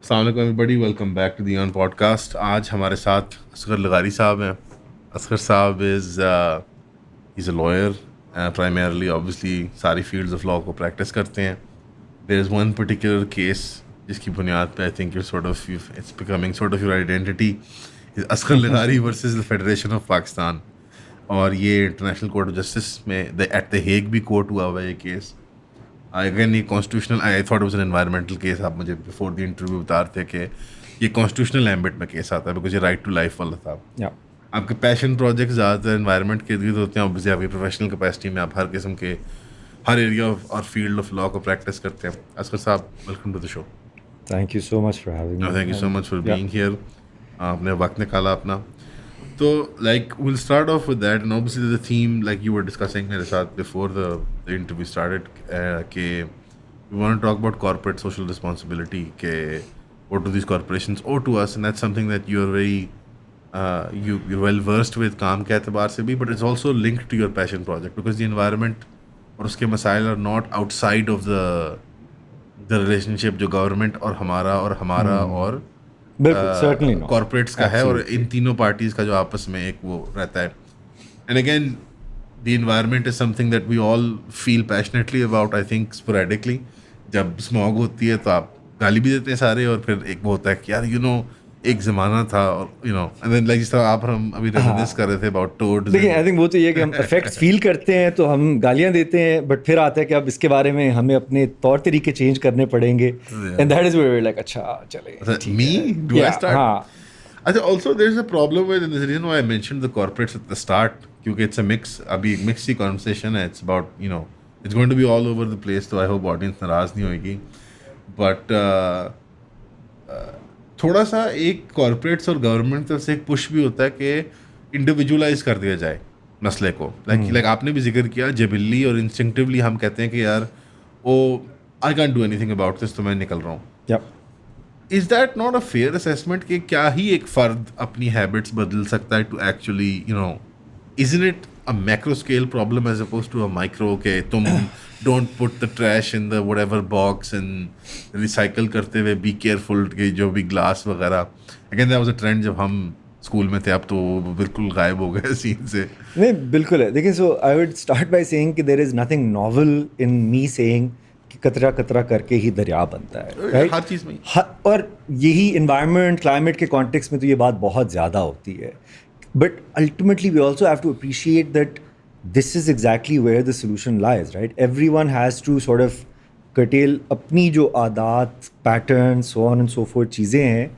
अस्सलाम वालेकुम everybody, welcome back to the on podcast. आज हमारे साथ असगर लगारी साहब हैं। असगर साहब is a lawyer, primarily obviously सारी फील्ड्स ऑफ लॉ को प्रैक्टिस करते हैं। There is one particular case जिसकी बुनियाद पे I think it's becoming sort of your identity, Asghar लगारी versus the Federation of Pakistan. और ये इंटरनेशनल कोर्ट ऑफ जस्टिस में एट द हेग भी कोर्ट हुआ हुआ है ये केस। अगेन ये constitutional, I thought it was an environmental case. आप मुझे बिफोर द इंटरव्यू बता रहे थे कि ये कॉन्स्टिट्यूशनल एम्बिट में केस आता है बिकॉज ये राइट टू लाइफ वाला था। Yeah. आपके पैशन प्रोजेक्ट ज़्यादातर एनवायरनमेंट के इर्द होते हैं। ऑब्वियसली आपकी प्रोफेशनल कैपेसिटी में आप हर किस्म के हर एरिया और फील्ड ऑफ लॉ को प्रैक्टिस करते हैं। असगर साहब, welcome to the show. Thank you so much for having me. Thank you so much for Yeah. Being here. आपने वक्त निकाला अपना। तो like will start off with that, and obviously the theme like you were discussing मेरे साथ before the interview started कि we want to talk about corporate social responsibility. What do these corporations owe to us? And that's something that you're very you're well versed with, काम के एतबार से भी, but it's also linked to your passion project because the environment और उसके मसाइल are not outside of the relationship जो government और हमारा और बिल्कुल, certainly not. कॉर्पोरेट्स का है, और Absolutely. इन तीनों पार्टीज का जो आपस में एक वो रहता है। And again the environment is something that we all feel passionately about. I think sporadically जब स्मॉग होती है तो आप गाली भी देते हैं सारे, और फिर एक वो होता है कि यार एक ज़माना था, और एंड देन लाइक जिस तरह आप हम अभी रेमिनिस कर रहे थे अबाउट टोड्स। देखिए, आई थिंक वो तो ये कि हम इफेक्ट्स फील करते हैं तो हम गालियां देते हैं, बट फिर आता है कि अब इसके बारे में हमें अपने तौर तरीके चेंज करने पड़ेंगे, and that is where like अच्छा चले ठीक Me? है। Do I Yeah, start? हाँ, I think also there's a problem with, and there's a reason why I mentioned the corporates at the start, क्योंकि it's a mix, अभी एक mixed conversation है। It's about, it's going to be all over the place, तो I hope audience नाराज़ नहीं होगी। But थोड़ा सा एक कॉर्पोरेट्स और गवर्नमेंट तरफ से एक पुश भी होता है कि इंडिविजुअलाइज कर दिया जाए मसले को। लाइक आपने भी जिक्र किया, जेबिली और इंस्टिंक्टिवली हम कहते हैं कि यार I can't do anything about this, तो मैं निकल रहा हूँ। yeah. Is that not a fair assessment कि क्या ही एक फर्द अपनी हैबिट्स बदल सकता है to actually isn't it a macro scale problem as oppose to a micro, के तुम don't put the trash in the whatever box and recycle करते हुए बी केयरफुल के जो भी ग्लास वगैरह। Again that was a trend जब हम स्कूल में थे, अब तो वो बिल्कुल गायब हो गए सीन से। नहीं, बिल्कुल है। देखिए, so I would start by saying कि there is nothing novel in me saying कि कतरा कतरा करके ही दरिया बनता है, राइट? हर चीज़ में और यही इन्वायरमेंट क्लाइमेट के कॉन्टेक्स्ट में तो ये बात बहुत ज़्यादा होती है, but ultimately we also have to appreciate that this is exactly where the solution lies, right? Everyone has to sort of curtail अपनी जो आदात, pattern, so on and so forth चीज़ें हैं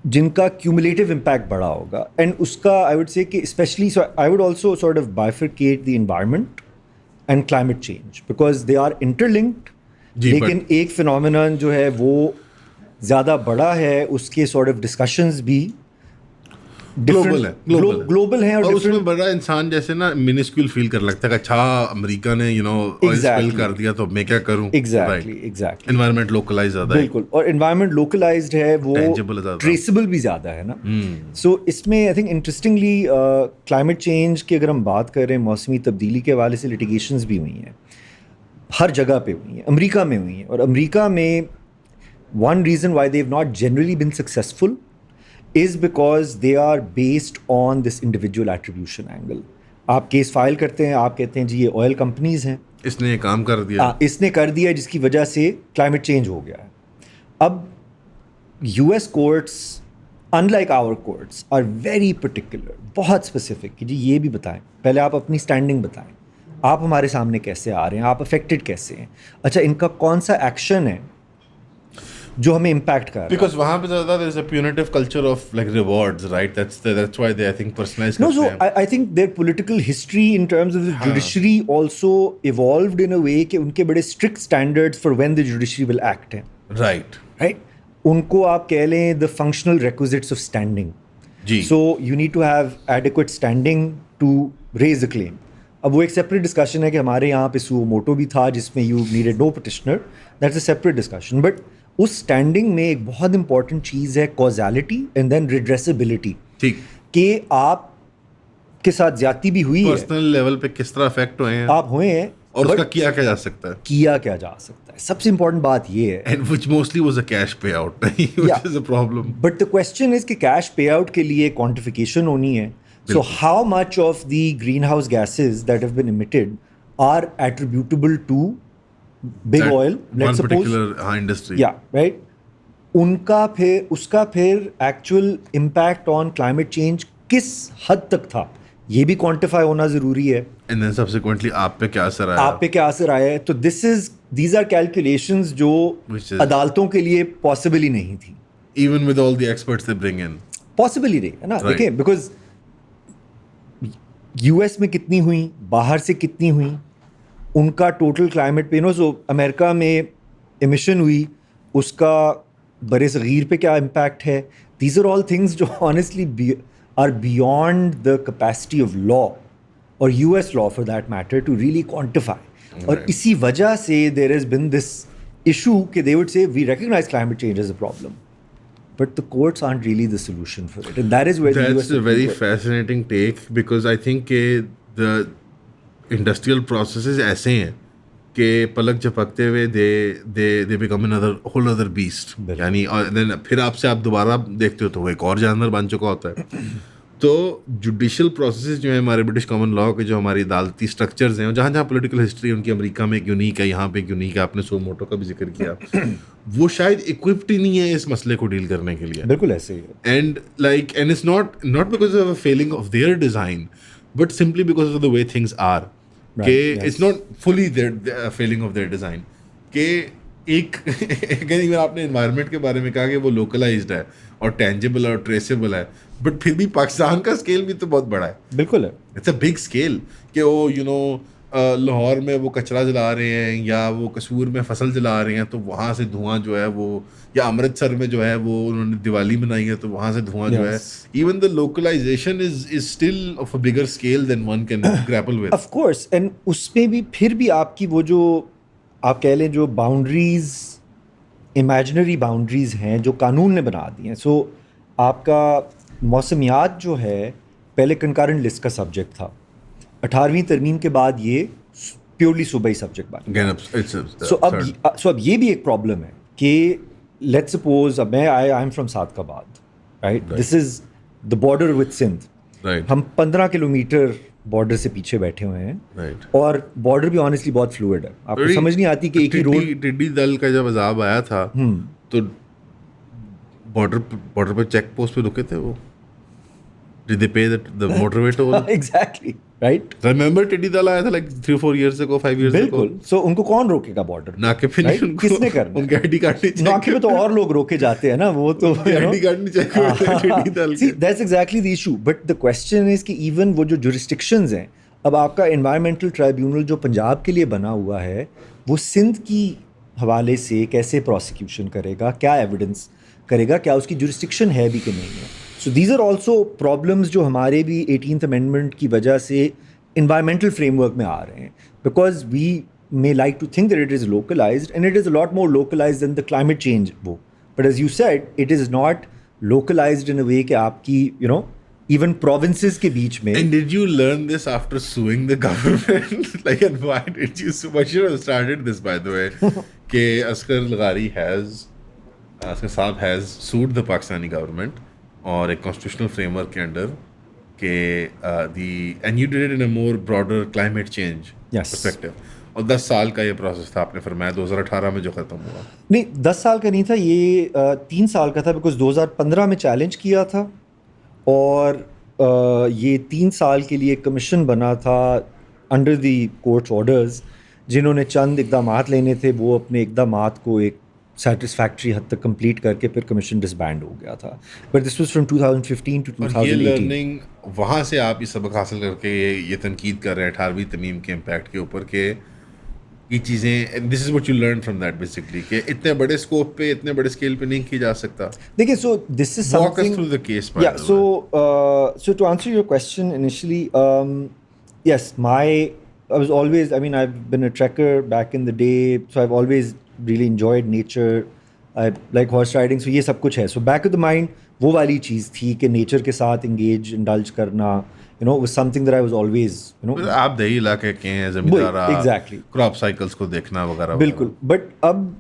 जिनका क्यूमुलेटिव इम्पैक्ट बड़ा होगा, एंड उसका आई would say कि specially I would also sort of bifurcate the environment and climate change because they are interlinked. जी, लेकिन एक फिनोमिनन जो है वो ज़्यादा बड़ा है, उसके सॉर्ट ऑफ डिस्कशंस भी ग्लोबल है, ग्लोबल है, और उसमें बड़ा इंसान जैसे ना मिनिस्क्यूल फील कर लगता है कि अच्छा अमेरिका ने ऑयल स्पिल कर दिया तो मैं क्या करूं। एग्जैक्टली एनवायरनमेंट लोकलाइज ज़्यादा है, बिल्कुल, और एनवायरनमेंट लोकलाइज्ड है, वो Tangible ज़्यादा। ट्रेसेबल भी ज़्यादा है ना। सो इसमें I think interestingly climate change की अगर हम बात करें, मौसमी तब्दीली के हवाले से लिटिगेशंस भी हुई हैं, हर जगह पे हुई हैं, अमेरिका में हुई हैं, और अमेरिका में one reason why they have not generally bin successful is because they are based on this individual attribution angle. आप केस फाइल करते हैं, आप कहते हैं जी ये ऑयल कंपनीज हैं, इसने ये काम कर दिया, इसने कर दिया जिसकी वजह से क्लाइमेट चेंज हो गया है। अब US courts unlike our courts are very particular, बहुत स्पेसिफिक कि जी ये भी बताएं, पहले आप अपनी स्टैंडिंग बताएं, आप हमारे सामने कैसे आ रहे हैं, आप अफेक्टेड कैसे हैं, अच्छा इनका कौन सा एक्शन है जो हमें इम्पैक्ट कर रहा है। बिकॉज वहाँ पे ज़्यादा there is a punitive culture of like rewards, right? That's why they I think personalize No, करते so हैं। I think their political history in terms of the judiciary also evolved in a way कि उनके बड़े strict standards for when the judiciary will act हैं, right? उनको आप कह लें the functional requisites of standing. Ji. So you need to have adequate standing to raise a claim. अब वो एक separate discussion है कि हमारे यहाँ पे suo moto भी था जिसमें you needed no petitioner. That's a separate discussion. But उस स्टैंडिंग में एक बहुत इंपॉर्टेंट चीज़ है कॉजालिटी एंड देन रिड्रेसेबिलिटी, ठीक, कि आप के साथ ज्यादती भी हुई है, पर्सनल लेवल पे किस तरह अफेक्ट हुए हैं, आप हुए हैं, और उसका किया क्या जा सकता है, किया क्या जा सकता है, सबसे इंपॉर्टेंट बात ये है. And which mostly was a cash payout which is a problem. But the question is कि कैश पे आउट के लिए क्वांटिफिकेशन होनी है. So how much of the greenhouse gases that have been emitted are attributable to big oil, let's suppose, particular industry. या right, उसका फिर actual impact on climate change किस हद तक था, ये भी क्वांटिफाई होना जरूरी है. एंड देन सब्सिक्वेंटली आप पे क्या असर आया, आप पे क्या असर आया है. तो दीज आर कैलकुलेशंस जो Which is- अदालतों के लिए पॉसिबल ही नहीं थी. Even with all the experts they bring in. Possible ही नहीं है ना. Right. देखिए, बिकॉज यूएस में कितनी हुई, बाहर से कितनी हुई, उनका टोटल क्लाइमेट पे, सो अमेरिका में एमिशन हुई, उसका बड़े सगीर पे क्या इम्पैक्ट है. दीज आर ऑल थिंग्स जो honestly are beyond the capacity of law और US law for that matter to really quantify. और Right. इसी वजह से there has been this issue कि they would say we recognise climate change as a problem, but the courts aren't really the solution for it, and that is where the US That's a Supreme very Court- fascinating take because I think कि the industrial processes ऐसे हैं कि पलक झपकते हुए they become another whole other beast. बिल्कुल. यानी और then फिर आपसे आप दोबारा देखते हो तो वो एक और जानवर बन चुका होता है. तो जुडिशल प्रोसेसेस जो है हमारे ब्रिटिश कॉमन लॉ के, जो हमारी अदालती स्ट्रक्चर्स हैं, जहाँ जहाँ पॉलिटिकल हिस्ट्री उनकी अमेरिका में एक यूनिक है, यहाँ पे एक यूनिक है, आपने सो मोटो का भी जिक्र किया, वो शायद इक्विप्ड ही नहीं है इस मसले को डील करने के लिए. बिल्कुल ऐसे ही है. And it's not because of a failing of their design, but simply because of the way things are. Right, कि yes. it's not fully their failing of their design. कि एक अगर आपने environment के बारे में कहा कि वो localized है और tangible और traceable है, but फिर भी पाकिस्तान का scale भी तो बहुत बड़ा है. बिल्कुल है. It's a big scale कि वो लाहौर में वो कचरा जला रहे हैं, या वो कसूर में फसल जला रहे हैं, तो वहाँ से धुआं जो है वो, या अमृतसर में जो है वो उन्होंने दिवाली मनाई है तो वहाँ से धुआं जो है, Yes. Even the localization is still of a bigger scale than one can grapple with. Of course, and उसमें भी फिर भी आपकी वो जो आप कह लें जो बाउंड्रीज, इमेजिनरी बाउंड्रीज हैं जो कानून ने बना दी हैं. सो आपका मौसमियात जो है पहले कंकरेंट लिस्ट का सब्जेक्ट था, 18वीं तरमीम के बाद ये प्योरली सूबाई सब्जेक्ट बन गया. सो अब ये भी एक प्रॉब्लम है कि लेट्स सपोज अब मैं I am from Sadiqabad, right, this is the border with Sindh. Right हम 15 किलोमीटर बॉर्डर से पीछे बैठे हुए हैं, राइट. और बॉर्डर भी ऑनेस्टली बहुत फ्लूइड है. आपको समझ नहीं आती कि एक ही रोड. टिड्डी दल का जब अजाब आया था तो बॉर्डर पे चेक पोस्ट पे रुके थे वो. Did they pay the motorway toll? Exactly, right. Remember टिड्डी दल आया था like 3-4 years ago, 5 years ago. बिल्कुल. सो उनको कौन रोकेगा बॉर्डर? नाके पे नहीं Right? उनको, किसने करना है? उनके आईडी कार्ड नहीं नाके पे तो और लोग रोके जाते हैं ना, वो तो आईडी कार्ड नहीं चेक हुए टिड्डी दल See, के. that's exactly the issue. But the question is कि even वो जो jurisdictions हैं, अब आपका environmental tribunal जो पंजाब के लिए बना हुआ है, वो सिंध की हवाले से कैसे prosecution करेगा, क्या evidence करेगा, क्या उसकी jurisdiction है भी कि नहीं है. So these are also problems जो हमारे भी 18th Amendment की वजह से environmental framework में आ रहे हैं. Because we may like to think that it is localized, and it is a lot more localized than the climate change वो. But as you said, it is not localized in a way कि आपकी even provinces के बीच में. And did you learn this after suing the government? Like, and why did you sue? I should have started this, by the way. कि Asghar Laghari Asghar Saab has sued the Pakistani government और एक constitutional framework के under and you did it in a more broader climate change Yes. perspective. और 10 साल का ये process था, आपने फरमाया 2018 में जो ख़त्म हुआ. नहीं, 10 साल का नहीं था ये, 3 साल का था, बिकॉज 2015 में चैलेंज किया था, और ये 3 साल के लिए कमीशन बना था अंडर द कोर्ट ऑर्डर्स, जिन्होंने चंद इकदामात लेने थे, वो अपने इकदामात को एक सेटिस्फैक्ट्री हद तक कंप्लीट करके फिर कमीशन डिसबैंड हो गया था. But this was from 2015 to और ये 2018. लर्निंग वहाँ से आप ये सबक हासिल करके ये तनकीद कर रहे हैं 18वीं तमीम के इम्पैक्ट के ऊपर के ये चीज़ें, this is what you learn from that basically, कि इतने बड़े स्कोप पे, इतने बड़े स्केल पे नहीं किया जा सकता. देखिए, so this is Walk us something. through the case. Yeah, so to answer your question initially, yes, I was always, I mean, I've been a trekker back in the day, so I've always really enjoyed nature. I like horse riding, so ये सब कुछ है. So back of the mind वो वाली चीज़ थी कि nature के साथ इंगेज इंडल्ज करना, was something that I was always, आप दही इलाके के हैं, जमींदार, exactly. क्रॉप साइकिल्स को देखना वगैरह बिल्कुल. But अब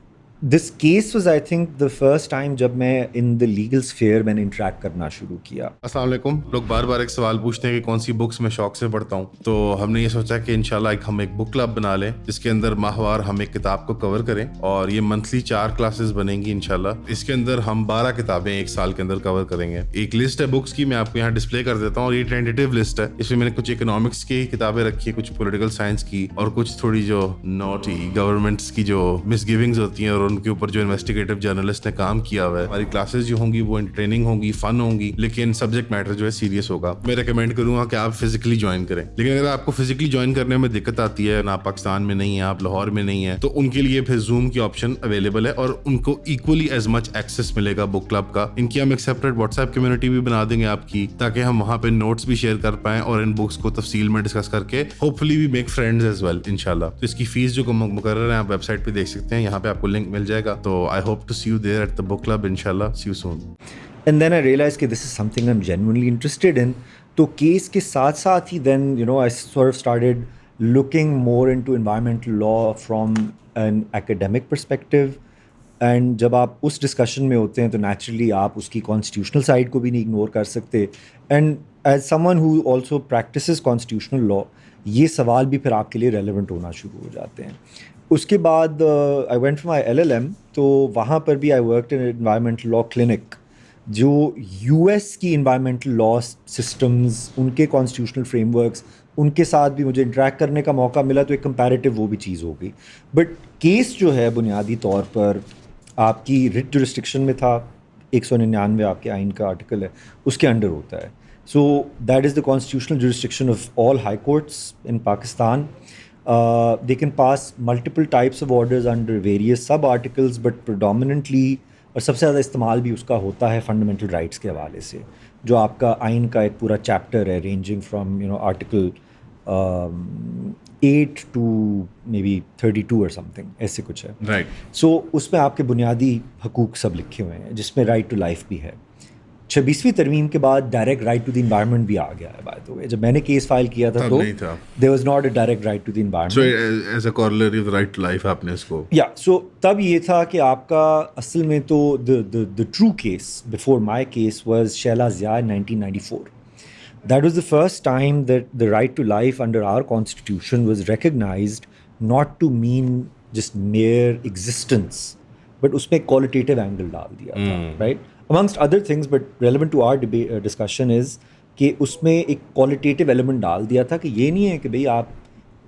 this case was, I think, the first time जब मैं in the legal sphere मैंने interact करना शुरू किया. अस्सलाम वालेकुम. लोग बार बार एक सवाल पूछते हैं कि कौन सी बुक्स मैं शौक से पढ़ता हूँ, तो हमने ये सोचा कि इंशाल्लाह हम एक बुक क्लब बना लें जिसके अंदर माहवार हम एक किताब को कवर करें, और ये मंथली 4 क्लासेस बनेंगी इंशाल्लाह. इसके अंदर हम 12 किताबें एक साल के अंदर कवर करेंगे. एक लिस्ट है बुक्स की, मैं आपको यहाँ डिस्प्ले कर देता हूँ, और ये टेंटेटिव लिस्ट है. इसमें मैंने कुछ इकोनॉमिक्स की किताबें रखी है, कुछ पॉलिटिकल साइंस की, और कुछ थोड़ी जो नॉटी गवर्नमेंट्स की जो मिसगिविंग्स होती हैं और उनके ऊपर जो इन्वेस्टिगेटिव जर्नलिस्ट ने काम किया हुआ है. हमारी क्लासेस जो होंगी वो एंटरटेनिंग होंगी, फन होंगी, लेकिन सब्जेक्ट मैटर जो है सीरियस होगा. मैं रेकमेंड करूंगा कि आप फिजिकली ज्वाइन करें. लेकिन अगर आपको फिजिकली ज्वाइन करने में दिक्कत आती है, ना आप पाकिस्तान में नहीं है, आप लाहौर में नहीं है, तो उनके लिए फिर जूम की ऑप्शन अवेलेबल है, और उनको इक्वली एज मच एक्सेस मिलेगा बुक क्लब का. इनकी हम एक सेपरेट व्हाट्सएप कम्युनिटी भी बना देंगे आपकी, ताकि हम वहाँ पे नोट्स भी शेयर कर पाएं और इन बुक्स को तफसील में डिस्कस करके hopefully we make friends as well इंशाल्लाह. तो इसकी फीस जो मुकर्रर है आप वेबसाइट पे देख सकते हैं, यहाँ पे आपको लिंक मिल जाएगा. तो I hope to see you there at the book club, inshallah. See you soon. And then I realized that this is something I'm genuinely interested in. तो केस के साथ साथ ही then I sort of started looking more into environmental law from an academic perspective. And जब आप उस discussion में होते हैं तो naturally आप उसकी constitutional side को भी नहीं ignore कर सकते. And as someone who also practices constitutional law, ये सवाल भी फिर आपके लिए relevant होना शुरू हो जाते हैं. उसके बाद I went for my LLM, तो वहाँ पर भी I worked in environmental law clinic, जो US की एनवायरमेंटल लॉ सिस्टम्स, उनके कॉन्स्टिट्यूशनल फ्रेमवर्क्स, उनके साथ भी मुझे इंटरेक्ट करने का मौका मिला. तो एक कंपैरेटिव वो भी चीज़ हो गई. बट केस जो है बुनियादी तौर पर आपकी रिट जुरिस्डिक्शन में था, 199 आपके आइन का आर्टिकल है, उसके अंडर होता है. So that is the constitutional jurisdiction of all high courts in Pakistan. They can pass multiple types of orders under various sub articles, but predominantly और सबसे ज़्यादा इस्तेमाल भी उसका होता है फंडामेंटल राइट्स के हवाले से, जो आपका आइन का एक पूरा चैप्टर है ranging from article 8 to maybe 32 or something, ऐसे कुछ है. राइट. सो उसमें आपके बुनियादी हकूक़ सब लिखे हुए हैं, जिसमें राइट टू लाइफ भी है. 26वीं तरमीम के बाद direct right to the environment भी आ गया है. बाय द वे, जब मैंने केस फाइल किया था तो there was not a direct right to the environment. So as a corollary of right to life आपने इसको, या सो तब ये था कि आपका असल में तो the true case before my case was Shehla Zia in 1994. That was the first time that the right to life under our constitution was recognized not to mean just mere existence, but उसमें qualitative angle डाल दिया था, right? Amongst other things, but relevant to our debate discussion is कि उसमें एक qualitative element डाल दिया था कि ये नहीं है कि भाई आप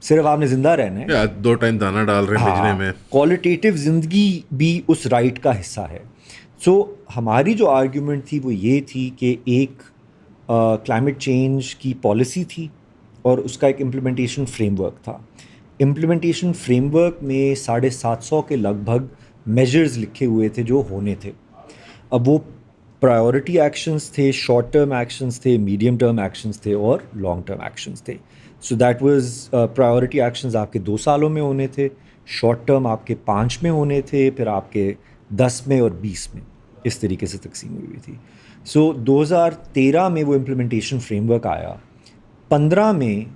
सिर्फ आपने जिंदा रहना है, या 2 टाइम दाना डाल रहे हैं पिंजरे में. क्वालिटेटिव जिंदगी भी उस राइट का हिस्सा है. सो हमारी जो आर्ग्यूमेंट थी वो ये थी कि एक क्लाइमेट चेंज की पॉलिसी थी और उसका एक इम्प्लीमेंटेशन फ्रेमवर्क था. इम्प्लीमेंटेशन फ्रेमवर्क में 750 के लगभग मेजर्स लिखे हुए थे जो होने थे. अब वो प्रायोरिटी एक्शंस थे, शॉर्ट टर्म एक्शंस थे, मीडियम टर्म एक्शंस थे और लॉन्ग टर्म एक्शंस थे. So that was priority actions आपके 2 सालों में होने थे, शॉर्ट टर्म आपके 5 में होने थे, फिर आपके 10 में और 20 में, इस तरीके से तकसीम हुई थी. सो 2013 में वो इम्प्लीमेंटेशन फ्रेमवर्क आया. 15 में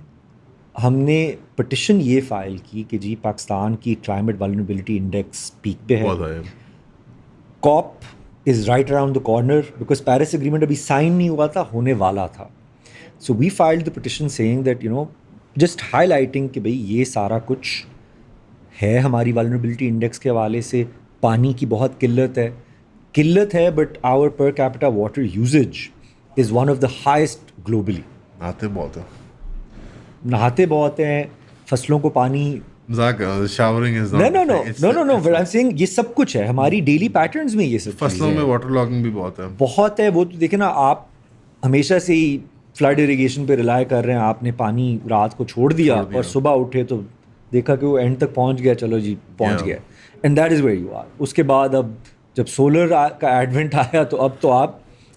हमने पटिशन ये फ़ाइल की कि जी पाकिस्तान की क्लाइमेट वल्नरेबिलिटी इंडेक्स पीक पे है. COP is right around the corner because Paris agreement अभी साइन नहीं हुआ था, होने वाला था. So we filed the petition saying that just highlighting कि भाई ये सारा कुछ है हमारी वल्नरेबिलिटी इंडेक्स के हवाले से. पानी की बहुत किल्लत है but our per capita water usage is one of the highest globally. नहाते बहुत हैं, फसलों को पानी showering is no but I am saying ये सब कुछ है हमारी डेली पैटर्न्स में. ये सब फसलों में वाटर लॉगिंग भी बहुत है. वो तो देखे ना, आप हमेशा से ही फ्लड इरिगेशन पे रिलाय कर रहे हैं. आपने पानी रात को छोड़ दिया और सुबह उठे तो देखा कि वो एंड तक पहुंच गया, चलो जी पहुंच गया, and that is where you are. उसके बाद अब जब सोलर का एडवेंट आया तो अब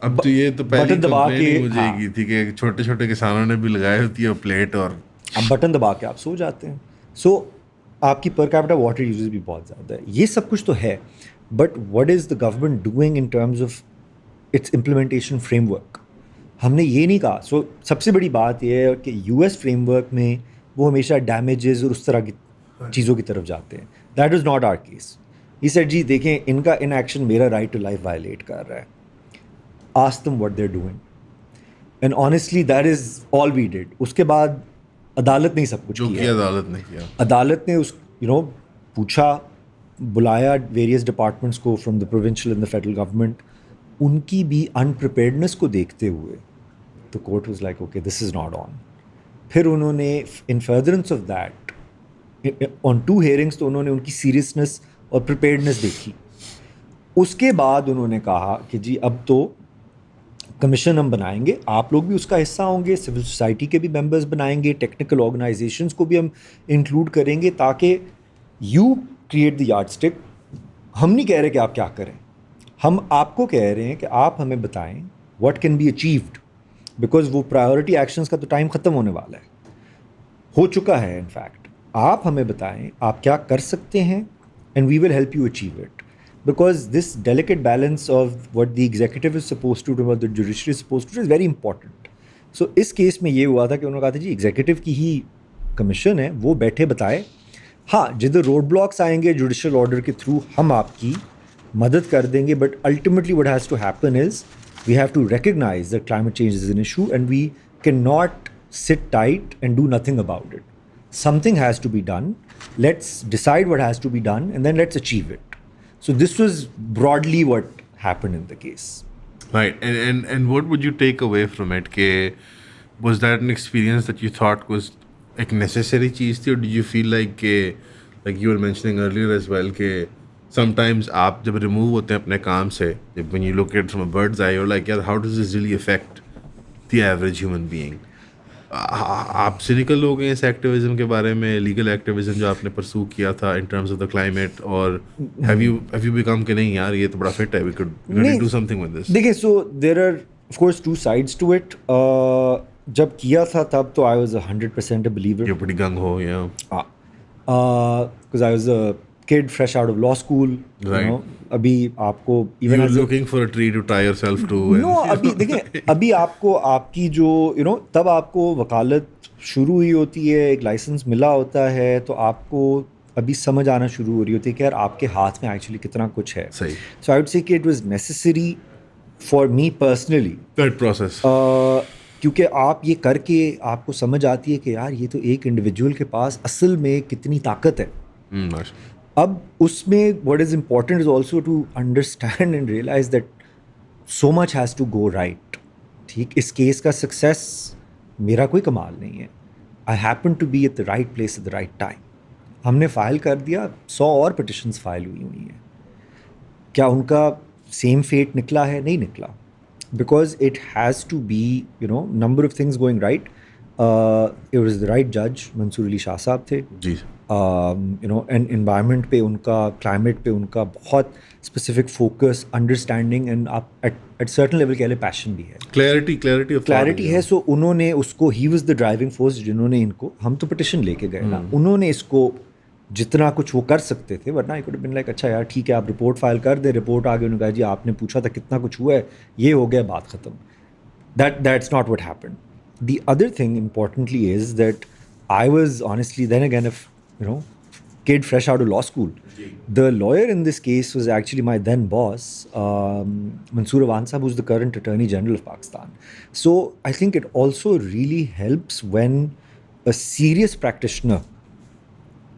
तो ये तो पहले दबा के मुझे की थी कि छोटे छोटे किसानों ने भी लगाई होती है प्लेट, और अब बटन दबा के आप सो जाते हैं. सो आपकी पर कैपिटा वाटर यूजेज भी बहुत ज़्यादा है. ये सब कुछ तो है, but what is the government doing in terms of its implementation framework? हमने ये नहीं कहा. सो सबसे बड़ी बात ये है कि यूएस फ्रेमवर्क में वो हमेशा डैमेजेस और उस तरह की चीज़ों की तरफ जाते हैं. That is not our case. He said जी देखें इनका इनएक्शन मेरा राइट टू लाइफ वायलेट कर रहा है. Ask them what they are doing. And honestly that is all we did. उसके बाद अदालत ने सब कुछ जो किया. किया अदालत ने किया. अदालत ने उस पूछा, बुलाया वेरियस डिपार्टमेंट्स को from the provincial and the federal government. उनकी भी अनप्रिपेयर्डनेस को देखते हुए the court was like okay this is not on. फिर उन्होंने इन furtherance of that on 2 hearings तो उन्होंने उनकी सीरियसनेस और प्रिपेयर्डनेस देखी. उसके बाद उन्होंने कहा कि जी अब तो कमीशन हम बनाएंगे, आप लोग भी उसका हिस्सा होंगे, सिविल सोसाइटी के भी मेंबर्स बनाएंगे, टेक्निकल ऑर्गेनाइजेशंस को भी हम इंक्लूड करेंगे ताकि यू क्रिएट द यार्डस्टिक. हम नहीं कह रहे कि आप क्या करें, हम आपको कह रहे हैं कि आप हमें बताएं what can be achieved. Because वो प्रायोरिटी एक्शंस का तो टाइम ख़त्म होने वाला है, हो चुका है इनफैक्ट. आप हमें बताएं आप क्या कर सकते हैं and we will help you achieve it. Because this delicate balance of what the executive is supposed to do, what the judiciary is supposed to do, is very important. So इस case में ये हुआ था कि उन्होंने कहा था जी executive की ही कमीशन है, वो बैठे बताए. हाँ जिधर रोड ब्लॉक्स आएंगे जुडिशल ऑर्डर के थ्रू हम आपकी मदद कर देंगे. But ultimately what has to happen is we have to recognise that climate change is an issue and we can not sit tight and do nothing about it. Something has to be done. Let's decide what has to be done and then let's achieve it. So this was broadly what happened in the case. Right. And what would you take away from it? Was that an experience that you thought was like necessary चीज़ थी, or did you feel like like you were mentioning earlier as well कि sometimes आप जब remove होते हैं अपने काम से, when you look at it from a bird's eye, you're like यार how does this really affect the average human being? आप सिनिकल हो गए इस एक्टिविज्म के बारे में, लीगल एक्टिविज्म जो आपने परसू किया था in terms of the climate, और हैव यू बिकम कि नहीं यार ये तो बड़ा फिट है, we could do something with this? देखिए so there are of course 2 sides to it. जब किया था तब तो I was 100% a believer. You pretty gung ho, yeah. Because I was a kid fresh out of law school. Right. You know, अभी आपको You were looking for a tree to tie yourself to. No, अभी देखिए अभी आपको आपकी जो तब आपको वकालत शुरू हुई होती है, एक लाइसेंस मिला होता है, तो आपको अभी समझ आना शुरू हो रही होती है कि यार आपके हाथ में एक्चुअली कितना कुछ है. सही. सो आई वुड से कि it was necessary for me personally that process, क्योंकि आप ये करके आपको समझ आती है कि यार ये तो एक इंडिविजुअल के पास असल में कितनी ताकत है. अब उसमें what is important is also to understand and realize that so much has to go right. ठीक, इस केस का सक्सेस मेरा कोई कमाल नहीं है. I happen to be at the right place at the right time. हमने फाइल कर दिया, 100 और पिटिशंस फाइल हुई हैं. क्या उनका सेम फेट निकला है? नहीं निकला. Because it has to be number of things going right. It was the right judge, Mansoor Ali Shah साहब थे जी. एंड एनवायरनमेंट पे उनका, क्लाइमेट पे उनका बहुत स्पेसिफिक फोकस, अंडरस्टैंडिंग एंड आप एट सर्टन लेवल के लिए पैशन भी है, क्लैरिटी है. सो उन्होंने उसको, he was the driving force जिन्होंने इनको, हम तो पिटिशन लेके गए ना, उन्होंने इसको जितना कुछ वो कर सकते थे, वरना I could have been like अच्छा यार ठीक है आप रिपोर्ट फाइल कर दे. रिपोर्ट आ गई, उन्होंने कहा जी आपने पूछा था कितना कुछ हुआ है, ये हो गया, बात ख़त्म. That's not what happened. The other thing importantly is that I was honestly then again if kid fresh out of law school. The lawyer in this case was actually my then boss, Mansoor Awan Sahab, who's the current Attorney General of Pakistan. So I think it also really helps when a serious practitioner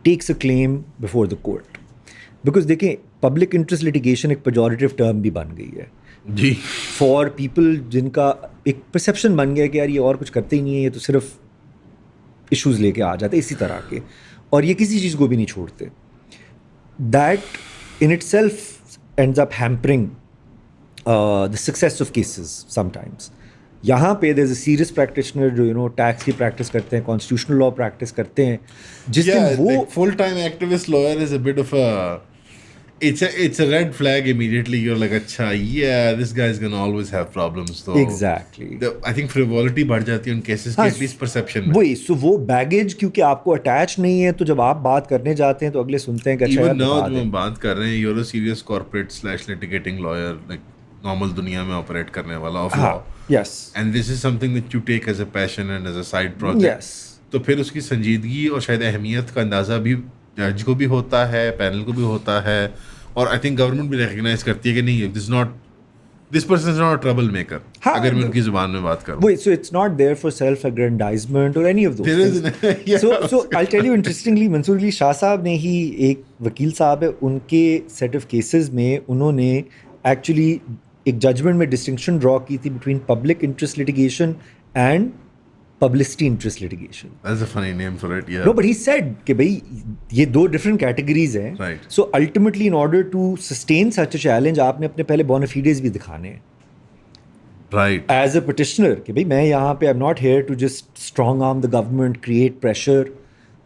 takes a claim before the court. Because देखिए public interest litigation एक pejorative term भी बन गई है जी, for people जिनका एक perception बन गया कि यार ये और कुछ करते ही नहीं है, ये तो सिर्फ issues लेके आ जाते इसी तरह के, और ये किसी चीज़ को भी नहीं छोड़ते. That in itself ends up hampering the success of cases sometimes. यहाँ पे there is a serious practitioner जो टैक्स की प्रैक्टिस करते हैं, कॉन्स्टिट्यूशनल लॉ प्रैक्टिस करते हैं, जिस दिन वो full time activist lawyer is a bit of a it's a red flag immediately. You're like अच्छा yeah this guy is gonna always have problems. So exactly I think frivolity बढ़ जाती है उन केसेस की, एटलीस्ट परसेप्शन में. वही, सो वो baggage क्योंकि आपको अटैच नहीं है, तो जब आप बात करने जाते हैं तो अगले सुनते हैं कि अच्छा even now जब हम बात कर रहे हैं, you're a serious corporate / litigating lawyer, like normal दुनिया में ऑपरेट करने वाला ऑफ हाँ, law, yes, and this is something that you take as a passion and as a side project, yes. तो फिर उसकी संजीदगी और शायद अहमियत का अंदाज़ा भी जज को भी होता है, पैनल को भी होता है, और आई थिंक गवर्नमेंट भी रिकग्नाइज करती है कि नहीं, this person is not a trouble maker, हाँ, अगर मैं उनकी जुबान में बात करूँ. Wait, so it's not there for self-aggrandizement or any of those There things. isn't. Yeah. So I'll tell you interestingly, Mansoor Ali Shah साहब ने ही, एक वकील साहब है, उनके सेट ऑफ केसेस में उन्होंने एक्चुअली एक जजमेंट में डिस्टिंक्शन ड्रॉ की थी between public interest litigation and publicity interest litigation. That's a funny name for it, yeah. No, but he said कि भाई ये दो different categories हैं. Right. So ultimately, in order to sustain such a challenge, आपने अपने पहले bona fides भी दिखाने हैं. Right. As a petitioner, कि भाई मैं यहाँ पे, I'm not here to just strong arm the government, create pressure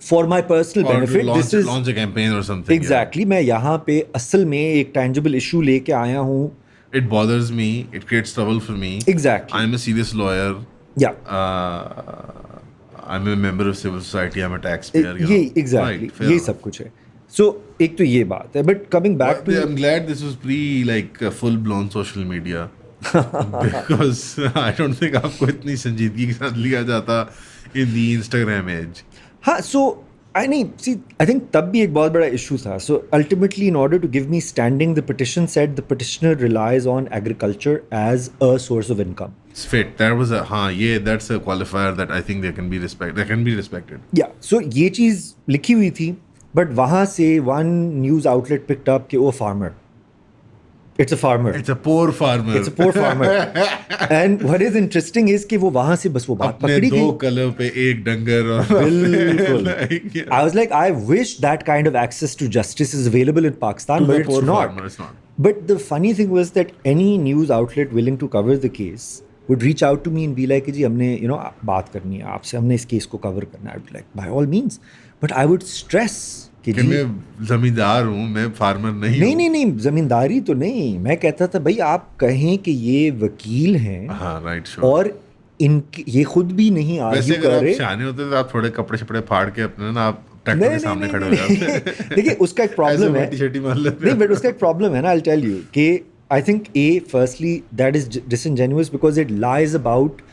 for my personal Or benefit. launch a campaign or something. Exactly. मैं यहाँ पे असल में एक tangible issue लेके आया हूँ. Yeah. It bothers me. It creates trouble for me. Exactly. I'm a serious lawyer. Yeah. I'm a member of civil society. I'm a taxpayer. ये exactly. Right, ये सब कुछ है. So एक तो ये बात है. But coming back to, I'm glad this was full blown social media. Because I don't think आपको इतनी संजीदगी के साथ लिया जाता in the Instagram age. हाँ, so I think तब भी एक बहुत बड़ा issue था. So ultimately, in order to give me standing, the petition said the petitioner relies on agriculture as a source of income. It's fit. That's a qualifier that I think they can be respected. Yeah, so ये चीज़ लिखी हुई थी, but वहाँ से one news outlet picked up कि वो farmer. It's a farmer. It's a poor farmer. It's a poor farmer. And what is interesting is कि वो वहाँ से बस वो बात पकड़ी अपने गई. 2 कलों पे एक डंगर और बिल्कुल. yeah. I was like, I wish that kind of access to justice is available in Pakistan, To but the it's poor not. farmer, it's not. But the funny thing was that any news outlet willing to cover the case would reach out to me and be like, जी हमने बात करनी है आपसे, हमने इस case को cover करना है. I'd be like, by all means. But I would stress कि मैं जमींदार हूँ, मैं फार्मर नहीं हूँ. नहीं जमींदारी तो नहीं. मैं कहता था भाई आप कहें कि ये वकील हैं, हाँ, राइट, श्योर. और इनके ये खुद भी नहीं आर्ग्यू कर रहे. वैसे अगर आप शाने होते तो आप थोड़े कपड़े शपड़े फाड़ के अपने ना आप ट्रैक्टर के सामने खड़े हो जाते. देखिए उसका एक प्रॉब्लम है. नहीं, बट उसका एक प्रॉब्लम है ना. I'll tell you कि I think firstly that is disingenuous because it lies about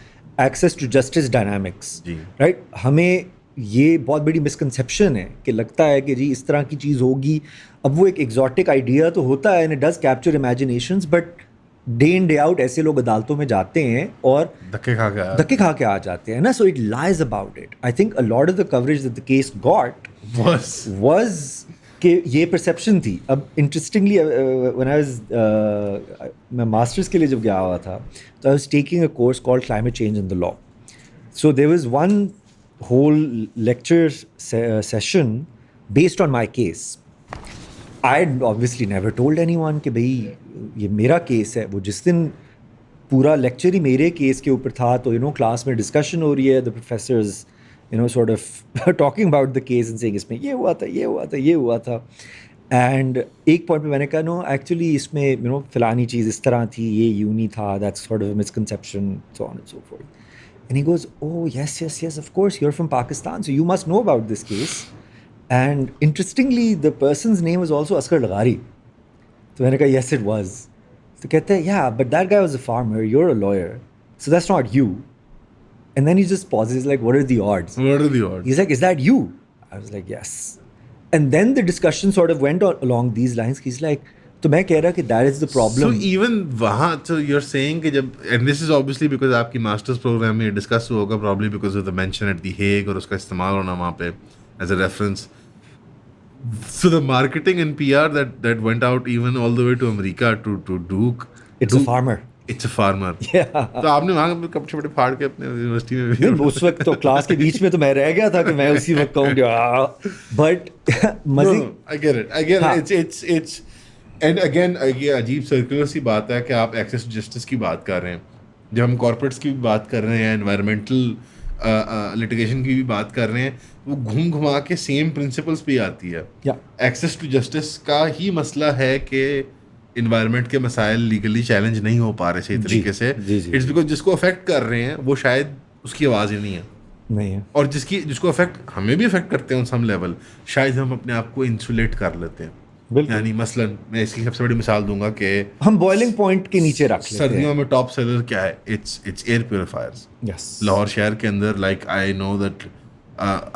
access to justice dynamics. Right? हमें ये बहुत बड़ी मिसकंसेप्शन है कि लगता है कि जी इस तरह की चीज़ होगी. अब वो एक एग्जॉटिक आइडिया तो होता है and it does capture imaginations, but day in day out ऐसे लोग अदालतों में जाते हैं और धक्के खा के आ जाते हैं ना. So it lies about it. I think a lot of the coverage that the case got was कि ये परसेप्शन थी. अब इंटरेस्टिंगली व्हेन आई वाज मैं मास्टर्स के लिए जब गया हुआ था तो I was taking a course called climate change in the law. So there was one whole lecture session based on my case. I had obviously never told anyone कि भाई ये मेरा केस है. वो जिस दिन पूरा लेक्चर ही मेरे केस के ऊपर था तो क्लास में डिस्कशन हो रही है. The professors sort of talking about the case and saying इसमें ये हुआ था. एंड एक पॉइंट पे मैंने कहा नो एक्चुअली इसमें फलानी चीज़ इस तरह थी, ये यूँ नहीं था, that's sort of misconception, so on and so forth. And he goes oh yes of course you are from Pakistan so you must know about this case. And interestingly, the person's name was also Asghar Laghari. So मैंने कहा yes it was. तो कहते हैं yeah, but that guy was a farmer, you're a lawyer, so that's not you. And then he just pauses like, what are the odds? He's like, is that you? I was like, yes. And then the discussion sort of went along these lines. He's like, तो मैं कह रहा कि that is the problem. So even वहाँ, so you're saying कि जब, and this is obviously because आपकी master's program में discuss होगा probably because of the mention at the Hague और उसका इस्तेमाल होना वहाँ पे as a reference. So the marketing and PR that went out even all the way to America to Duke. It's a farmer. It's a farmer. Yeah. तो आपने वहाँ कपड़े शपड़े फाड़ के अपने यूनिवर्सिटी में भी. उस वक्त तो क्लास के बीच में तो मैं रह गया था कि मैं उसी वक्त कहूँगा. But मज़े. No, I get it. It's and again ये अजीब सर्कुलर सी बात है कि आप एक्सेस टू जस्टिस की बात कर रहे हैं. जब हम कॉर्पोरेट्स की भी बात कर रहे हैं, एनवायरमेंटल लिटिगेशन की भी बात कर रहे हैं, वो घूम घुमा के सेम प्रिंसिपल्स पे आती है. एक्सेस टू जस्टिस का ही मसला है कि इन्वायरमेंट के मसाइल लीगली चैलेंज नहीं हो पा रहे सही तरीके से. इट्स बिकॉज जिसको अफेक्ट कर रहे हैं वो शायद उसकी आवाज़ ही नहीं है. और जिसको अफेक्ट हमें भी अफेक्ट करते हैं ऑन सम लेवल, शायद हम अपने आप को इंसुलेट कर लेते हैं. बिल्कुल। यानी मसलन मैं इसकी सबसे बड़ी मिसाल दूंगा कि हम बॉइलिंग पॉइंट के नीचे रख लेते हैं। सर्दियों में टॉप सेलर क्या है? It's air purifiers. Yes. Lahore शहर के अंदर लाइक आई नो दैट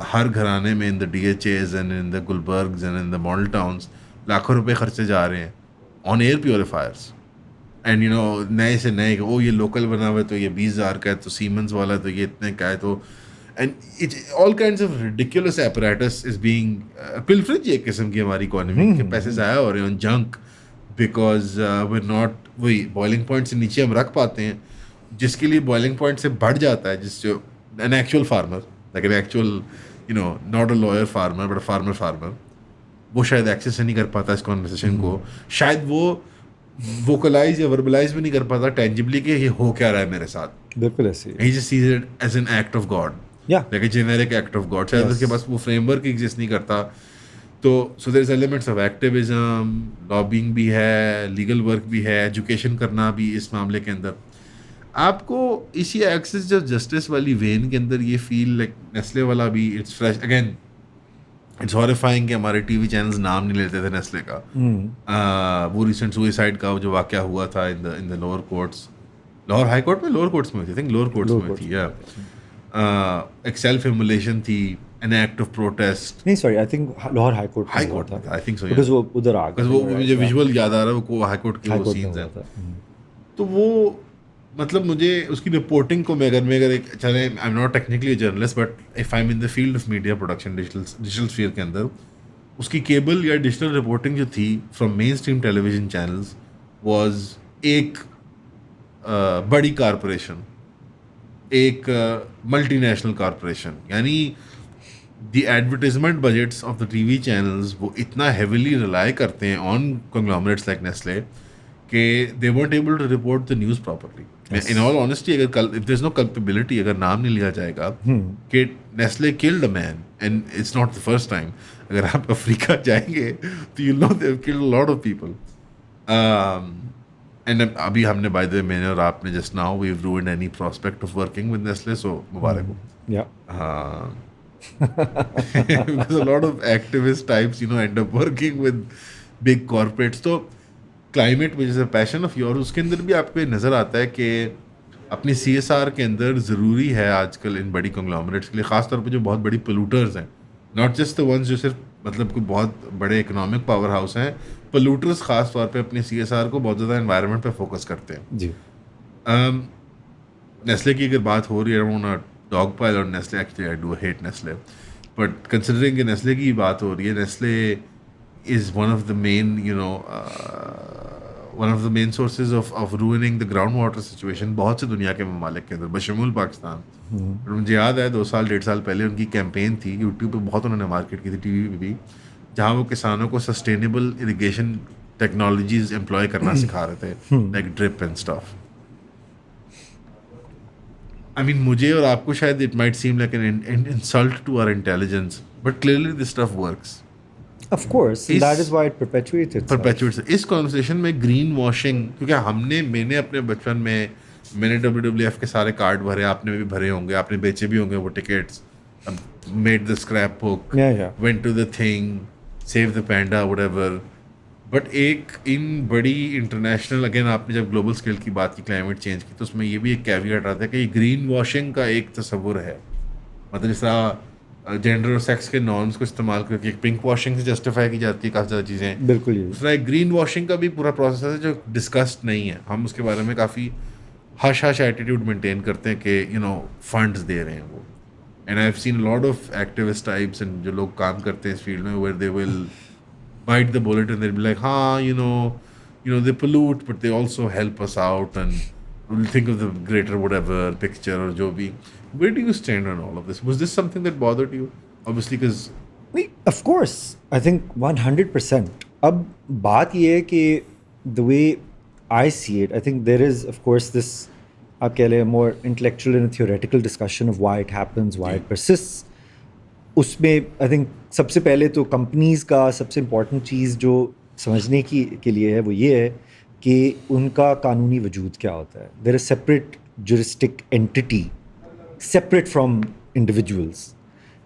हर घराने में in the DHAs and in the Gulbergs and in the Model Towns लाखों रुपए खर्चे जा रहे हैं on air purifiers. And you know नए से नए ओ ये लोकल बना हुआ है तो ये 20,000 का है, तो सीमेंस वाला है तो ये इतने का है, तो and it all kinds of ridiculous apparatus is being pilferage एक किस्म की हमारी इकोनॉमी के पैसे ज़ाया हो रहे हैं on junk because we not वही बॉइलिंग पॉइंट से नीचे हम रख पाते हैं जिसके लिए बॉइलिंग पॉइंट से बढ़ जाता है, जिस जो an actual farmer like an actual you know not a lawyer farmer but farmer वो शायद एक्सेस नहीं कर पाता इस कॉन्वर्सेशन को, शायद वो वोकलाइज या वर्बलाइज भी नहीं कर पाता टेंजिबली कि ये हो क्या रहा है मेरे साथ। बिल्कुल ऐसे ही just sees it as an act of God, like a generic act of God. शायद उसके पास वो फ्रेमवर्क एग्जिस्ट नहीं करता। तो so there is elements of activism, lobbying भी है, लीगल वर्क भी है, एजुकेशन करना भी इस मामले के अंदर। आपको इसी एक्सेस जो जस्टिस वाली वेन के अंदर ये फील लाइक नेस्ले वाला भी it's fresh again. It's horrifying कि हमारे टीवी चैनल्स नाम नहीं लेते थे नेस्ले का। वो रिसेंट सुसाइड का जो वाक़या हुआ था in the lower courts, Lahore high court में, लोअर कोर्ट्स में थी, आई थिंक लोअर कोर्ट्स में थी, या एक सेल्फ इमुलेशन थी, एन एक्ट ऑफ प्रोटेस्ट। नहीं sorry, I think Lahore high court में आई थिंक सो, बिकॉज़ वो उधर आ गया, वो मुझे विजुअल याद आ रहा है, वो हाई कोर्ट के वो सीन्स हैं। तो वो मतलब मुझे उसकी रिपोर्टिंग को मैं अगर एक चले, आई am not technically journalist but if I am in the field of media production digital sphere के अंदर, उसकी केबल या डिजिटल रिपोर्टिंग जो थी from main stream television channels was एक बड़ी कारपोरेशन, एक मल्टीनेशनल कारपोरेशन, यानी the advertisement budgets of the TV channels वो इतना हेविली रिलाई करते हैं ऑन कंग्लोमरेट्स लाइक नेस्ले कि दे weren't able to report the news properly. In all honesty, अगर if there's no culpability, अगर नाम नहीं लिया जाएगा कि Nestle killed a man and it's not the first time. अगर आप अफ्रीका जाएंगे तो you'll know they've killed a lot of people. And अभी हमने by the way मैंने और आपने just now we've ruined any prospect of working with Nestle, so मुबारक हो. Yeah. Because a lot of activist types end up working with big corporates. तो climate which is a passion of your, उसके अंदर भी आपको नज़र आता है कि अपनी CSR के अंदर ज़रूरी है आजकल इन बड़ी कंग्लोमरेट्स के लिए, ख़ासतौर पर जो बहुत बड़ी पोल्यूटर्स हैं, नॉट जस्ट द वंस जो सिर्फ मतलब कोई बहुत बड़े इकोनॉमिक पावर हाउस हैं, पोल्यूटर्स ख़ास तौर पे अपनी CSR को बहुत ज़्यादा एनवायरनमेंट पे फोकस करते हैं जी। नेस्ले की अगर बात हो रही है, डॉग पाइल और Nestle, actually I do hate Nestle, but considering कि नेस्ले की बात हो रही है, Nestle is one of the main sources of ruining the groundwater situation बहुत से दुनिया के ममालिक के अंदर बशमूल पाकिस्तान। मुझे याद है 2-1.5 साल पहले उनकी कैंपेन थी, यूट्यूब पे बहुत उन्होंने मार्केट की थी, टीवी पे भी, जहाँ वो किसानों को सस्टेनेबल इरिगेशन टेक्नोलॉजीज एम्प्लॉय करना सिखा रहे थे, like drip and stuff. I mean मुझे और आपको शायद it might seem like an insult to our intelligence, but clearly this stuff works. Of course, that is why it perpetuates itself. इस conversation में ग्रीन वॉशिंग, क्योंकि मैंने अपने बचपन में मैंने WWF के सारे कार्ड भरे, आपने भी भरे होंगे, आपने बेचे भी होंगे वो tickets, made the scrapbook, went to the thing, save the panda, whatever. But एक इन बड़ी इंटरनेशनल, अगेन आपने जब ग्लोबल स्केल की बात की, क्लाइमेट चेंज की, तो उसमें ये भी एक कैविएट आता है कि ग्रीन वॉशिंग का एक तस्वुर है, मतलब जिस तरह जेंडर और सेक्स के नॉर्म्स को इस्तेमाल करके पिंक वॉशिंग से जस्टिफाई की जाती है काफ़ी ज़्यादा चीज़ें, बिल्कुल। दूसरा एक ग्रीन वॉशिंग का भी पूरा प्रोसेस है जो डिस्कस्ड नहीं है, हम उसके बारे में काफ़ी हश एटीट्यूड मेंटेन करते हैं कि फंड्स दे रहे हैं वो। And I have seen lot of activist types and जो लोग काम करते हैं इस फील्ड में, where they will bite the bullet and they will be like, हाँ they pollute but they also help us out and we'll think of the greater whatever picture or जो भी। Where do you stand on all of this? Was this something that bothered you? Obviously, because of course, I think 100%. अब बात ये है कि the way I see it, I think there is of course this आप कह लें more intellectual and theoretical discussion of why it happens, why it persists. उसमें I think सबसे पहले तो companies का सबसे important चीज़ जो समझने के लिए है वो ये है कि उनका कानूनी वजूद क्या होता है। There is separate juristic entity separate from individuals,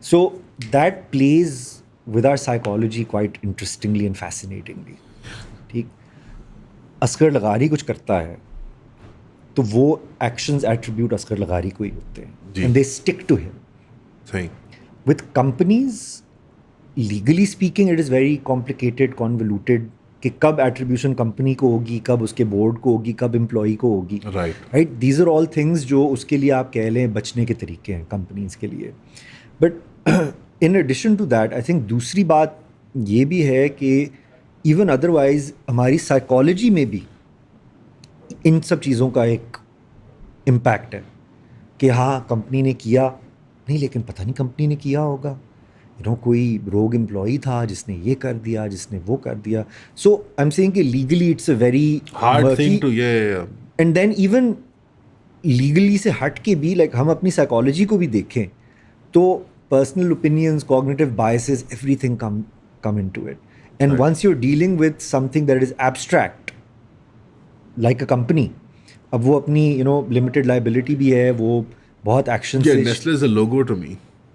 so that plays with our psychology quite interestingly and fascinatingly. ठीक, असगर लगारी कुछ करता है तो वो actions attribute असगर लगारी को ही होते हैं and they stick to him. सही. With companies, legally speaking, it is very complicated, convoluted कि कब attribution company को होगी, कब उसके board को होगी, कब employee को होगी. Right? These are all things जो उसके लिए आप कह लें बचने के तरीके हैं companies के लिए. But in addition to that, I think दूसरी बात ये भी है कि even otherwise हमारी psychology में भी इन सब चीज़ों का एक impact है कि हाँ कंपनी ने किया नहीं, लेकिन पता नहीं कंपनी ने किया होगा, कोई रोग एम्प्लॉई था जिसने ये कर दिया, जिसने वो कर दिया. सो आई एम सेइंग कि legally it's a very hard thing to and then even legally से हट के भी लाइक हम अपनी साइकोलॉजी को भी देखें तो personal opinions, cognitive biases, everything come into it. And once you are dealing with something that is abstract like a company, अब वो अपनी लिमिटेड लायबिलिटी भी है, वो बहुत एक्शन से. Nestle is a logo to me.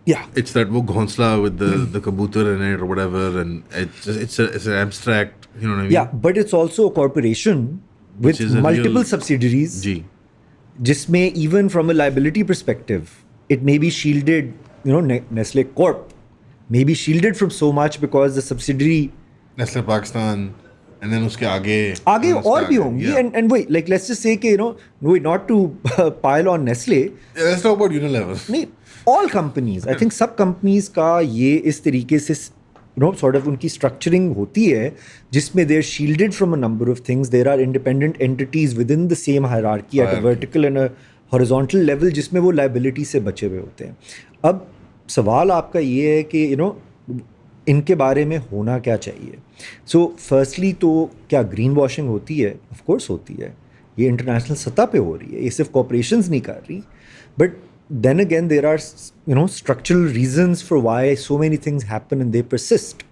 Yeah, it's that वो घोंसला with the kabutar in it or whatever, and it's an abstract, you know what I mean? Yeah, but it's also a corporation with multiple subsidiaries. जी. जिसमें even from a liability perspective, it may be shielded. Nestle Corp may be shielded from so much because the subsidiary. Nestle Pakistan. And then उसके आगे और भी होंगी. And wait, like let's just say कि not to pile on Nestle. Let's talk about Unilever. नहीं, all companies, I think सब companies का ये इस तरीके से sort of उनकी structuring होती है जिसमें they're shielded from a number of things. There are independent entities within the same hierarchy at a vertical and a horizontal level जिसमें वो liability से बचे हुए होते हैं. अब सवाल आपका ये है कि इनके बारे में होना क्या चाहिए. सो फर्स्टली तो क्या ग्रीन वॉशिंग होती है? ऑफ कोर्स होती है. ये इंटरनेशनल सतह पे हो रही है, ये सिर्फ कॉर्पोरेशंस नहीं कर रही. But then again there are structural reasons for why so many things happen and they persist.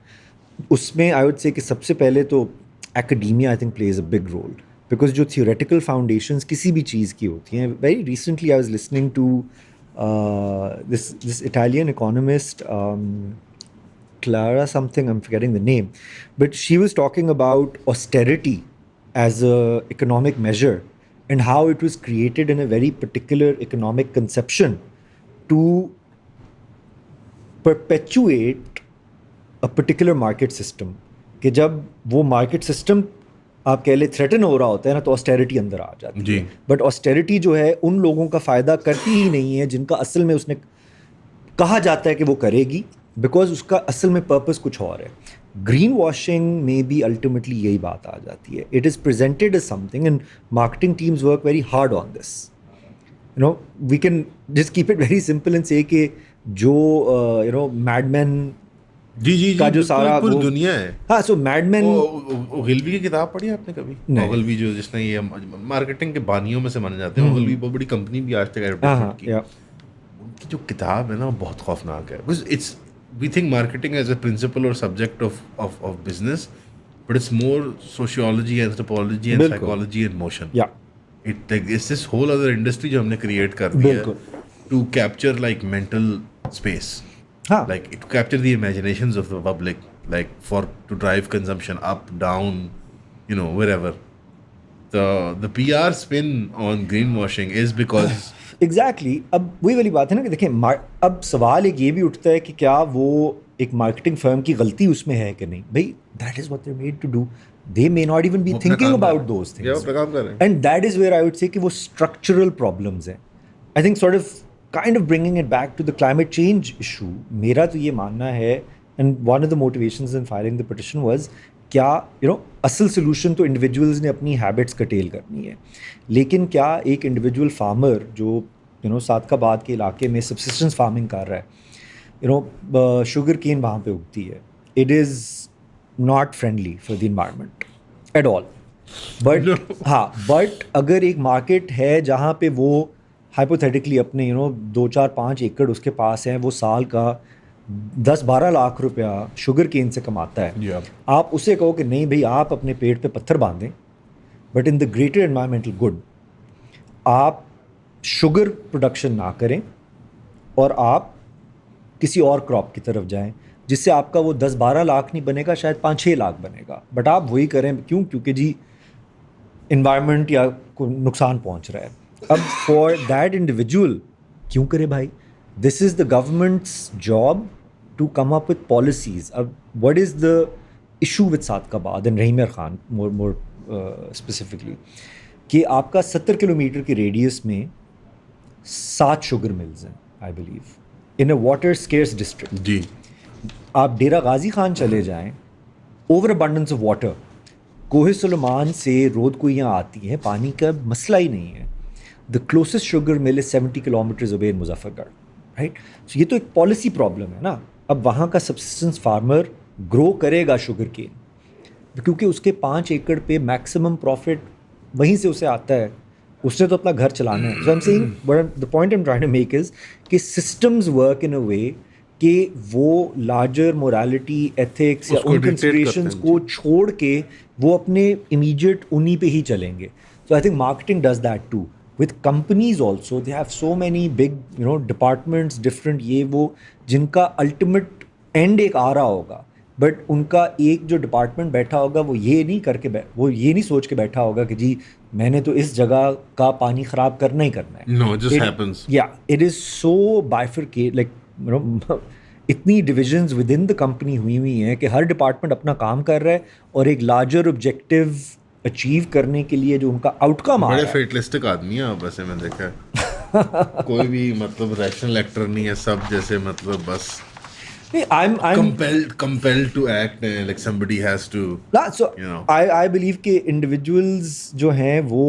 उसमें आई वुड से कि सबसे पहले तो academia I think plays a big role, because जो थियोरेटिकल फाउंडेशंस किसी भी चीज़ की होती हैं. Very recently I was listening to this Italian economist Clara something, I'm forgetting the name, but she was talking about austerity as a economic measure and how it was created in a very particular economic conception to perpetuate a particular market system. कि जब वो market system आप कह ले threaten हो रहा होता है ना, तो austerity अंदर आ जाती है. But austerity जो है उन लोगों का फ़ायदा करती ही नहीं है जिनका असल में उसने कहा जाता है कि वो करेगी, बिकॉज उसका असल में पर्पस कुछ और है. ग्रीन वॉशिंग में भी अल्टीमेटली यही बात आ जाती है. It is presented as something and marketing teams work very hard on this. We can just keep it very simple and say कि जो मैडमैन जी का जो सारा पूरी दुनिया है. हाँ, सो मैडमैन ओगिलवी की किताब पढ़ी आपने कभी? ओगिलवी जो जिसने ये मार्केटिंग के बानियों में से माने जाते हैं. ओगिलवी बहुत बड़ी कंपनी भी आज तक एडवर्टाइजमेंट की. उनकी जो किताब है ना बहुत खौफनाक है. Because it's we think marketing as a principle or subject of business, but it's more sociology, anthropology and psychology and motion. Yeah, it's this whole other industry जो हमने create कर दिया to capture like mental space. Like to capture the imaginations of the public, like to drive consumption up, down, wherever. The PR spin on greenwashing is because exactly. अब वही वाली बात है ना कि देखें, अब सवाल एक ये भी उठता है कि क्या वो एक मार्केटिंग फर्म की गलती उसमें है कि नहीं. भाई that is what they are made to do. They may not even be thinking about those things, and that is where I would say कि वो स्ट्रक्चरल प्रॉब्लम्स हैं. I think sort of kind of bringing it back to the climate change issue. मेरा तो ये मानना है, and one of the motivations in filing the petition was क्या असल सोल्यूशन तो इंडिविजुअल्स ने अपनी हैबिट्स कटेल करनी है, लेकिन क्या एक इंडिविजुअल फार्मर जो सादकाबाद के इलाके में सब्सिस्टेंस फार्मिंग कर रहा है, शुगर केन वहाँ पे उगती है, it is not friendly for the environment at all. But अगर एक मार्केट है जहाँ पे वो हाइपोथेटिकली अपने 2-4-5 एकड़ उसके पास हैं, वो साल का 10-12 लाख रुपया शुगर केन से कमाता है. आप उसे कहो कि नहीं भाई आप अपने पेट पे पत्थर बांधें, but in the greater environmental good आप शुगर प्रोडक्शन ना करें और आप किसी और क्रॉप की तरफ जाएं. जिससे आपका वो 10-12 लाख नहीं बनेगा, शायद 5-6 लाख बनेगा, बट आप वही करें क्यों? क्योंकि जी इन्वायरमेंट या को नुकसान पहुंच रहा है। अब फॉर दैट इंडिविजुअल क्यों करे भाई? This is the government's job to come up with policies. अब what is the issue with Sadiqabad and Rahim Khan more specifically, कि आपका 70 किलोमीटर के रेडियस में 7 शुगर मिल्स हैं I believe in a water scarce district. जी आप डेरा गाजी खान चले जाएं, ओवर अबंडेंस ऑफ वाटर, कोहे सुलेमान से रोद कुइयाँ आती हैं, पानी का मसला ही नहीं है। The closest sugar mill is 70 kilometres away in Muzaffargarh, right? So ये तो एक पॉलिसी प्रॉब्लम है ना। अब वहाँ का सबसिस्टेंस फार्मर ग्रो करेगा शुगर केन, क्योंकि उसके 5 एकड़ पे मैक्सिमम प्रॉफिट वहीं से उसे आता है, उसने तो अपना घर चलाना है। So I am saying, but the point I am trying to make is कि systems work in a way कि वो लार्जर मोरालिटी, एथिक्स या उसको उन dictate कंसिडरेशंस करते हैं, को छोड़ के वो अपने इमीडिएट उन्हीं पे ही चलेंगे। So I think marketing does that too with companies also. They have so many big departments, different ये वो, जिनका ultimate end एक आ रहा होगा, बट उनका एक जो डिपार्टमेंट बैठा होगा वो ये नहीं सोच के बैठा होगा कि जी मैंने तो इस जगह का पानी ख़राब करना ही करना है। No, it just happens. It is so bifurcate, like इतनी divisions within the company हुई हैं कि हर डिपार्टमेंट अपना काम कर रहा है और एक लार्जर ऑब्जेक्टिव अचीव करने के लिए जो उनका आउटकम आ रहा बड़े है। फेटलिस्टिक आदमी है आप, वैसे मैं देखा है। कोई भी मतलब रैशनल एक्टर नहीं है, सब जैसे मतलब बस I'm compelled to act like somebody has to, so you know. I believe कि individuals जो हैं वो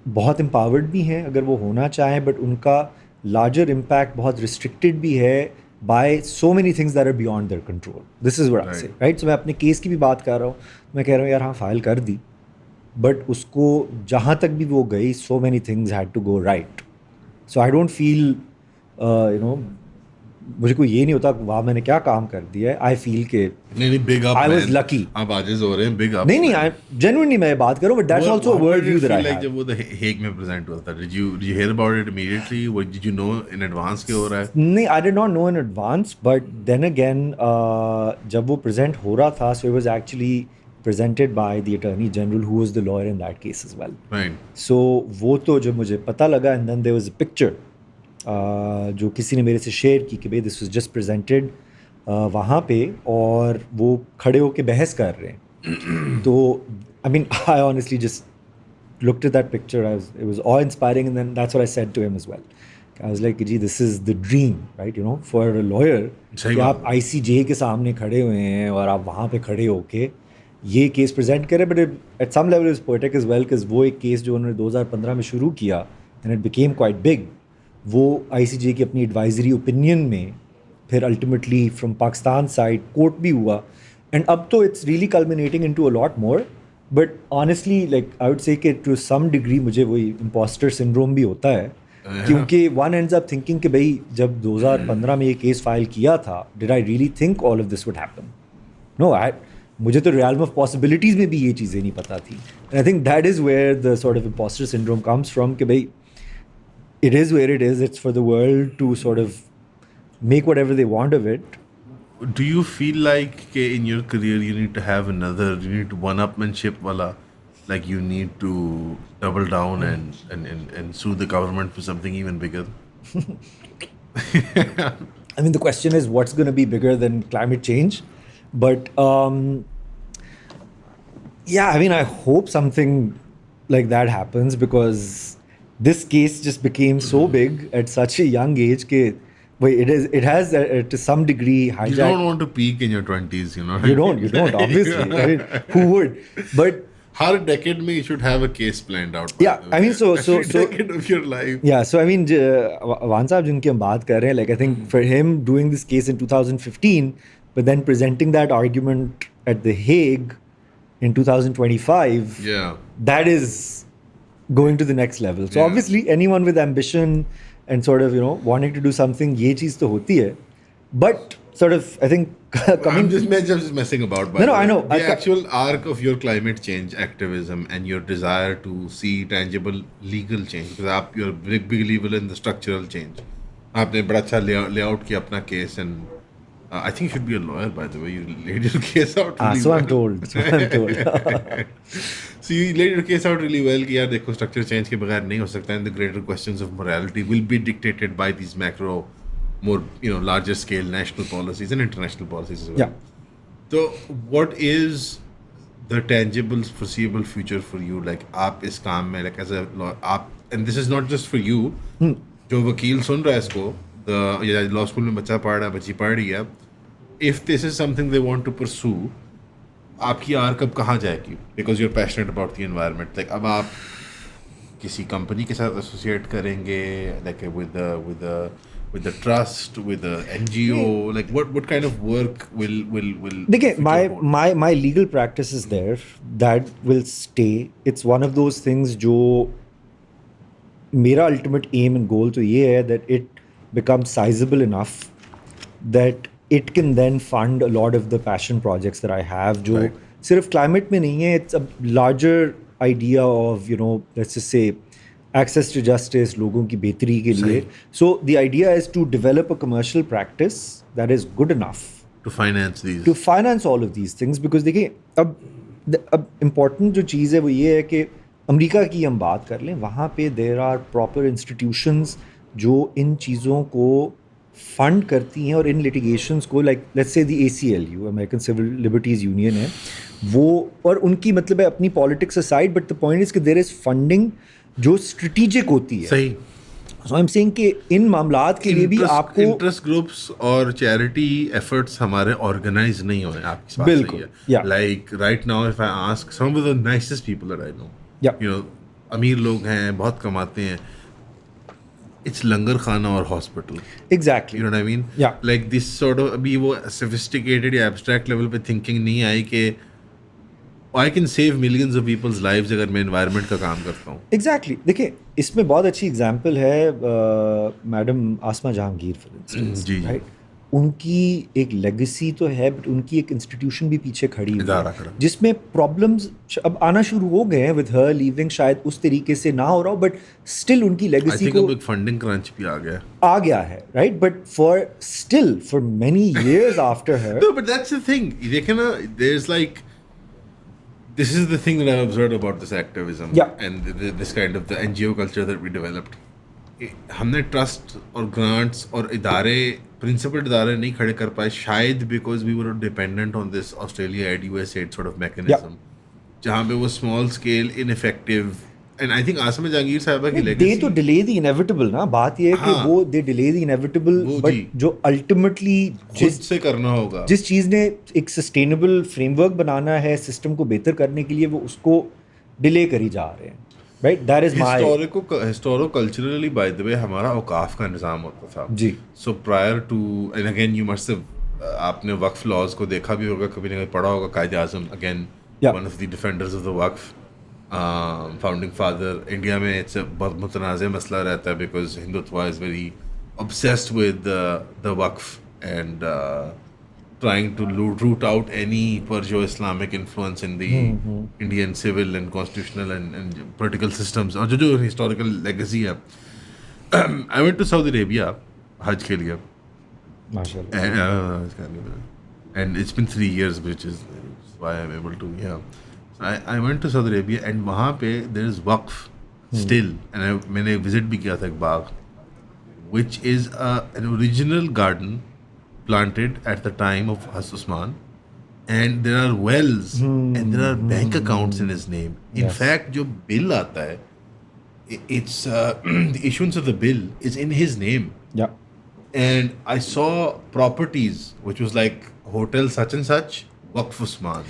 बहुत empowered भी हैं अगर वो होना चाहें, बट उनका larger impact बहुत restricted भी है by so many things that are beyond their control. This is what I say, right? So मैं अपने केस की भी बात कर रहा हूँ, मैं कह रहा हूँ यार हाँ फाइल कर दी, बट उसको जहाँ तक भी वो गई, so many things had to go right. So I don't feel मुझे कोई ये नहीं होता वाह मैंने क्या काम कर दिया है। आई फील के नहीं big up, I was lucky. आप आजिज हो रहे हैं, बिग अप। नहीं आई जेन्युइनली मैं बात करूं, but that's also a world view that I have. जब वो हेग में प्रेजेंट हुआ था, did you hear about it immediately? What did you know in advance के हो रहा है? नहीं, I did not know in advance, but then again जब वो प्रेजेंट हो रहा था, so it was actually presented by the attorney general who was the lawyer in that case as well. Right. So वो तो जब मुझे पता लगा, and then there was a picture जो किसी ने मेरे से शेयर की कि भाई दिस वाज जस्ट प्रेजेंटेड वहाँ पे, और वो खड़े होके बहस कर रहे हैं। तो I mean I honestly just looked at that picture, it was awe inspiring, and then that's what I said to him as well. I was like जी this is the dream, right, for a lawyer कि आप ICJ के सामने खड़े हुए हैं और आप वहाँ पे खड़े होके ये केस प्रेजेंट करें। But at some level is poetic as well, because वो एक केस जो उन्होंने 2015 में शुरू किया एंड इट बिकेम क्वाइट बिग, वो ICJ की अपनी एडवाइजरी ओपिनियन में फिर ultimately from Pakistan side court भी हुआ, एंड अब तो it's really culminating into a lot more. But honestly like I would say कि टू सम डिग्री मुझे वही इम्पोस्टर सिंड्रोम भी होता है, क्योंकि वन एंड्स अप थिंकिंग कि भाई जब 2015 में ये केस फाइल किया था, did I really think all of this would happen? No, मुझे तो रियल्म ऑफ पॉसिबिलिटीज़ में भी ये चीज़ें नहीं पता थी। I think that is where the sort of imposter syndrome comes from कि भाई it is where it is. It's for the world to sort of make whatever they want of it. Do you feel like in your career you need to have you need one-upmanship wala, like you need to double down and sue the government for something even bigger? I mean, the question is what's going to be bigger than climate change? But yeah, I mean, I hope something like that happens, because this case just became so big at such a young age it has to some degree hijacked. You don't want to peak in your 20s, You don't obviously. I mean, who would? But her decade में you should have a case planned out. Yeah, I mean, so decade of your life. Yeah, so I mean, Wan साहब जिनकी हम बात कर रहे हैं, like I think for him doing this case in 2015, but then presenting that argument at The Hague in 2025, yeah, that is going to the next level. So obviously anyone with ambition and sort of wanting to do something, ये चीज़ तो होती है, but sort of I think I'm just messing about. No, I know. The actual arc of your climate change activism and your desire to see tangible legal change, because you're a big believer in the structural change. आपने बड़ा अच्छा layout किया अपना case and I think you should be a lawyer, by the way. You laid your case out really so I'm well. told. So I'm told. So you laid your case out really well कि यार देखो structure change के बगैर नहीं हो सकता and the greater questions of morality will be dictated by these macro, more larger scale national policies and international policies as well. Yeah. So what is the tangible foreseeable future for you? Like आप इस काम में like as a आप and this is not just for you. जो वकील सुन रहा है इसको या लॉ स्कूल में बच्चा पढ़ रहा है बच्ची पढ़ रही है if this is something they want to pursue आपकी आर्क अब कहाँ जाएगी because you are passionate about the environment like अब आप किसी कंपनी के साथ एसोसिएट करेंगे like with the trust with the NGO like what kind of work will देखिए my legal practice is there that will stay. It's one of those things जो मेरा ultimate aim and goal तो ये है that it becomes sizable enough that it can then fund a lot of the passion projects that I have जो सिर्फ climate में नहीं है. It's a larger idea of let's just say access to justice लोगों की बेहतरी के लिए. So the idea is to develop a commercial practice that is good enough to finance all of these things because देखिए अब important जो चीज़ है वो ये है कि अमेरिका की हम बात कर लें वहाँ पे there are proper institutions जो इन चीज़ों को फंड करती हैं और इन लिटिगेशंस को like let's say the ACLU American civil liberties union है वो और उनकी मतलब है अपनी politics aside but the point is कि देयर इज़ फंडिंग जो स्ट्रेटेजिक होती है. सही. सो आई एम सेइंग कि इन मामलात के लिए भी आपको इंटरेस्ट ग्रुप्स और चैरिटी एफर्ट्स हमारे ऑर्गेनाइज नहीं हो रहे. आपकी बात बिल्कुल सही है. Like right now if I ask some of the nicest people that I know अमीर लोग हैं बहुत कमाते हैं it's लंगर खाना और hospital. Exactly. You know what I mean? Yeah. Like this sort of अभी वो sophisticated या abstract level पे thinking नहीं आई कि I can save millions of people's lives अगर मैं environment का काम करता हूँ. Exactly. देखिए इसमें बहुत अच्छी एग्जांपल है madam Asma Jahangir for instance. जी. राइट. उनकी एक लेगेसी तो है बट उनकी एक इंस्टीट्यूशन भी पीछे खड़ी हुई है जिसमें प्रॉब्लम्स अब आना शुरू हो गए हैं विद हर लीविंग. शायद उस तरीके से ना हो रहा हो बट स्टिल उनकी लेगेसी को एक फंडिंग क्रंच भी आ गया है. Right. But for many years after her no but that's the thing देखे ना there's like this is the thing that I've observed about this activism and this kind of the NGO culture that we developed. हमने trust और grants और इदारे principal इदारे नहीं खड़े कर पाए शायद because we were dependent on this Australia aid USAID sort of mechanism जहाँ पे वो small scale ineffective and I think Asma Jahangir साहिबा की लेगेसी दे तो डिले द इनएविटेबल ना. बात ये है कि वो दे डिले द इनएविटेबल बट जो अल्टीमेटली खुद से करना होगा जिस चीज़ ने एक सस्टेनेबल फ्रेमवर्क बनाना है सिस्टम को बेहतर करने के लिए वो उसको डिले करी जा रहे हैं. Right, that is my historico-culturally by the way हमारा औकाफ का निज़ाम होता था जी. So prior to and again you must have आपने वक्फ लॉज को देखा भी होगा कभी ना कभी पढ़ा होगा. कायदे आज़म again one of the defenders of the Waqf founding father. India में it's a बहुत मुतनाज़ मसला रहता है because Hindutva is very obsessed with the Waqf and trying to root out any Persian-Islamic influence in the Indian civil and constitutional and political systems. और जो historical legacy है. I went to Saudi Arabia हज के लिए. And it's been 3 years, which is why I'm able to So I went to Saudi Arabia and वहाँ पे there is waqf still and मैंने visit भी किया था एक बाग which is an original garden planted at the time of Hazrat Usman and there are wells and there are bank accounts in his name. In fact जो bill आता है it's the issuance of the bill is in his name. And I saw properties which was like hotel such and such Waqf Usman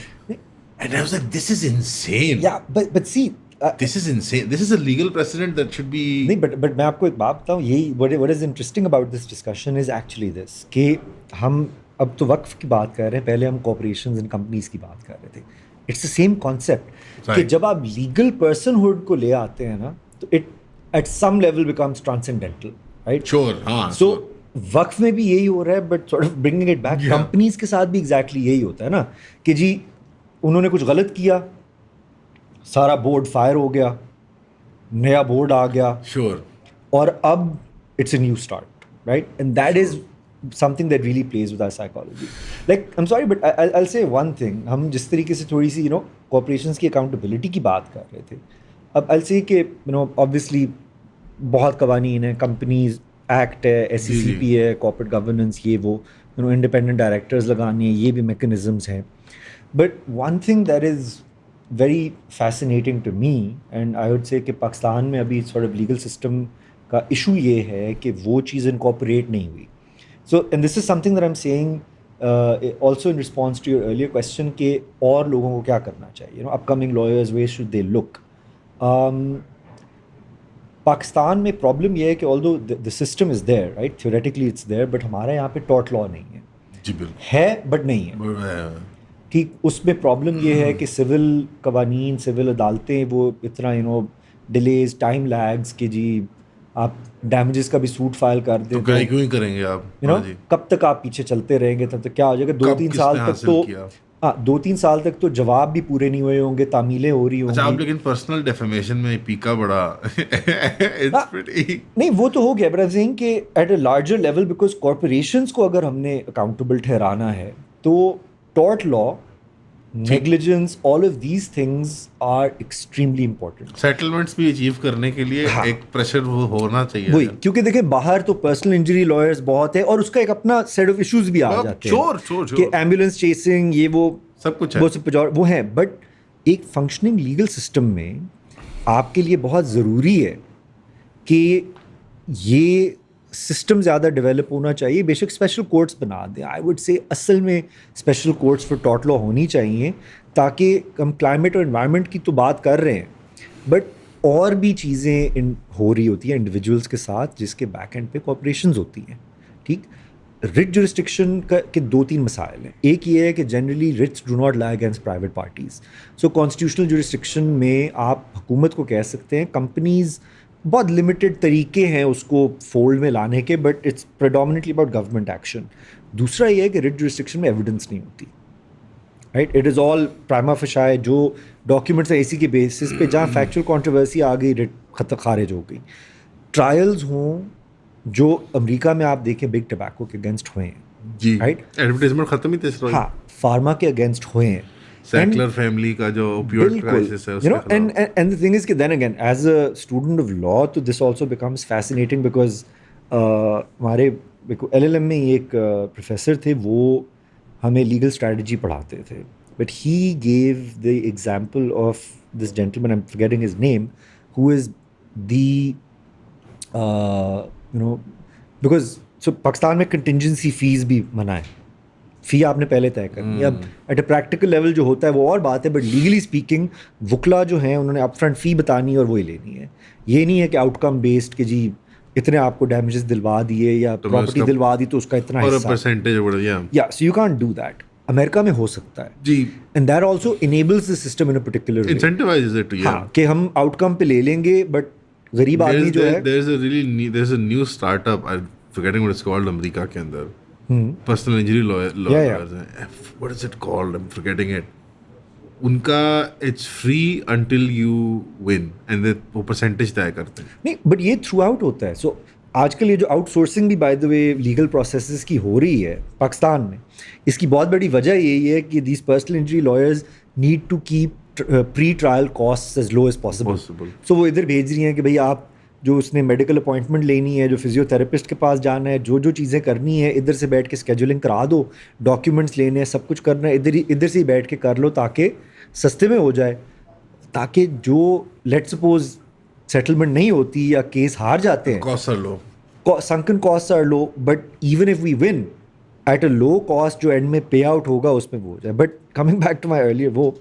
and I was like this is insane. But see this is insane. This is a legal precedent that should be नहीं but मैं आपको एक बात बताऊँ यही what is interesting about this discussion is actually this कि हम अब तो वक्फ की बात कर रहे हैं पहले हम कॉर्पोरेशंस एंड कंपनीज की बात कर रहे थे. इट्स द सेम कॉन्सेप्ट कि जब आप लीगल पर्सनहुड को ले आते हैं ना तो it at some level becomes transcendental. Right. Sure. हाँ. सो वक्फ में भी यही हो रहा है but sort of bringing it back companies के साथ भी एग्जैक्टली यही होता है ना कि जी उन्होंने कुछ गलत किया सारा बोर्ड फायर हो गया नया बोर्ड आ गया. श्योर. और अब it's a new start. right? And that is something that really plays with our psychology. Like, I'm sorry, but I'll say one thing. हम जिस तरीके से थोड़ी सी corporations की accountability की बात कर रहे थे, अब I'll say कि obviously बहुत कवानीन है, companies act है, SECP है, corporate governance ये वो, independent directors लगाने हैं, ये भी mechanisms हैं. But one thing that is very fascinating to me, and I would say कि पाकिस्तान में अभी sort of legal system का issue ये है कि वो चीज़ incorporate नहीं हुई. So, and this is something that I'm saying also in response to your earlier question कि और लोगों को क्या करना चाहिए, upcoming lawyers, where should they look? Pakistan में प्रॉब्लम ये है कि although the system is there, right, theoretically it's there, but हमारे यहाँ पे tort law नहीं है. जी बिल्कुल है but नहीं है. ठीक, उसमें प्रॉब्लम ये है कि सिविल कवानीन, सिविल अदालतें वो इतना डिलेज, टाइम लैग्स कि जी आप डैमेजेस का भी सूट फाइल कर दें तो क्यों ही करेंगे आप, कब तक आप पीछे चलते रहेंगे, तब तक क्या हो जाएगा, 2-3 साल तक तो 2-3 साल तक तो जवाब भी पूरे नहीं हुए होंगे, तामीलें हो रही होंगी. अच्छा, आप लेकिन पर्सनल डेफेमेशन में पीका बड़ा नहीं वो तो हो गया, बट आई एम सेइंग कि at a larger level, because corporations को अगर हमने अकाउंटेबल ठहराना है तो tort law, negligence, all of these things are extremely important. Settlements भी अचीव करने के लिए एक प्रेशर होना चाहिए. वही, क्योंकि देखें बाहर तो पर्सनल इंजरी लॉयर्स बहुत है और उसका एक अपना सेट ऑफ इश्यूज भी आ जाते हैं कि एम्बुलेंस चेसिंग, ये वो सब कुछ है, वो है. बट एक फंक्शनिंग लीगल सिस्टम में आपके लिए बहुत ज़रूरी है कि ये सिस्टम ज़्यादा डेवलप होना चाहिए. बेशक स्पेशल कोर्ट्स बना दें, आई वुड से असल में special courts for tort law होनी चाहिए, ताकि हम क्लाइमेट और एनवायरनमेंट की तो बात कर रहे हैं, बट और भी चीज़ें हो रही होती हैं इंडिविजुअल्स के साथ जिसके बैक एंड पे कॉर्पोरेशंस होती हैं. ठीक, रिट जुरिस्डिक्शन के 2-3 मसाइल हैं. एक ये है कि generally writs do not lie against private parties. So constitutional jurisdiction में आप हुकूमत को कह सकते हैं, कंपनीज़ बहुत लिमिटेड तरीके हैं उसको फोल्ड में लाने के, but it's predominantly about government action. दूसरा ये है कि रिट जुरिस्डिक्शन में एविडेंस नहीं होती, right. It is all prima facie, जो डॉक्यूमेंट्स हैं इसी के बेसिस पे, जहाँ फैक्चुअल कंट्रोवर्सी आ गई रिट खारिज हो गई. ट्रायल्स हों जो अमेरिका में आप देखें बिग टबैको के अगेंस्ट हुए हैं, जी, राइट, एडवर्टाइजमेंट खत्म ही थे. हाँ, फार्मा के अगेंस्ट हुए हैं, सैकलर फैमिली का जो ओपियोइड क्राइसिस है, and the thing is कि then again as a student of law तो this also becomes fascinating because हमारे LLM में एक प्रोफेसर थे, वो हमें लीगल स्ट्रेटजी पढ़ाते थे, but he gave the example of this gentleman, I'm forgetting his name, who is the because so Pakistan में contingency fees भी मना है, फ़ी आपने पहले तय करनी है. अब एट अ प्रैक्टिकल लेवल जो होता है वो और बात है, बट लीगली स्पीकिंग वकला जो हैं उन्होंने अपफ्रंट फ़ी बतानी है और वही लेनी है. ये नहीं है कि आउटकम बेस्ड कि जी इतने आपको डैमेजेस दिलवा दिए या प्रॉपर्टी दिलवा दी तो उसका इतना हिस्सा परसेंटेज, या so you can't do that. America में हो सकता है जी, and that also enables the system in a particular way, incentivises it, हाँ, कि हम आउटकम पे ले लेंगे, बट गरीब आदमी जो है, there is a new startup, I am forgetting what it's called, America के अंदर पर्सनल इंजरी लॉयर्स हैं, what is it called, I am forgetting it. उनका it's free until you win and वो परसेंटेज तय करते हैं. नहीं, बट ये थ्रू आउट होता है. सो आजकल ये जो आउटसोर्सिंग भी by the way legal processes की हो रही है पाकिस्तान में, इसकी बहुत बड़ी वजह यही है कि these personal injury lawyers need to keep pretrial cost as low as possible. So वो इधर भेज रही हैं कि भाई आप जो उसने मेडिकल अपॉइंटमेंट लेनी है, जो फिजियोथेरेपिस्ट के पास जाना है, जो चीज़ें करनी है, इधर से बैठ के स्केजुलिंग करा दो, डॉक्यूमेंट्स लेने हैं, सब कुछ करना है, इधर से ही बैठ के कर लो ताकि सस्ते में हो जाए, ताकि जो लेट सपोज सेटलमेंट नहीं होती या केस हार जाते हैं, cost are low, sunken cost are low, but even if we win at a low cost, जो एंड में पे आउट होगा उसमें वो हो जाए. But coming back to my earlier, वो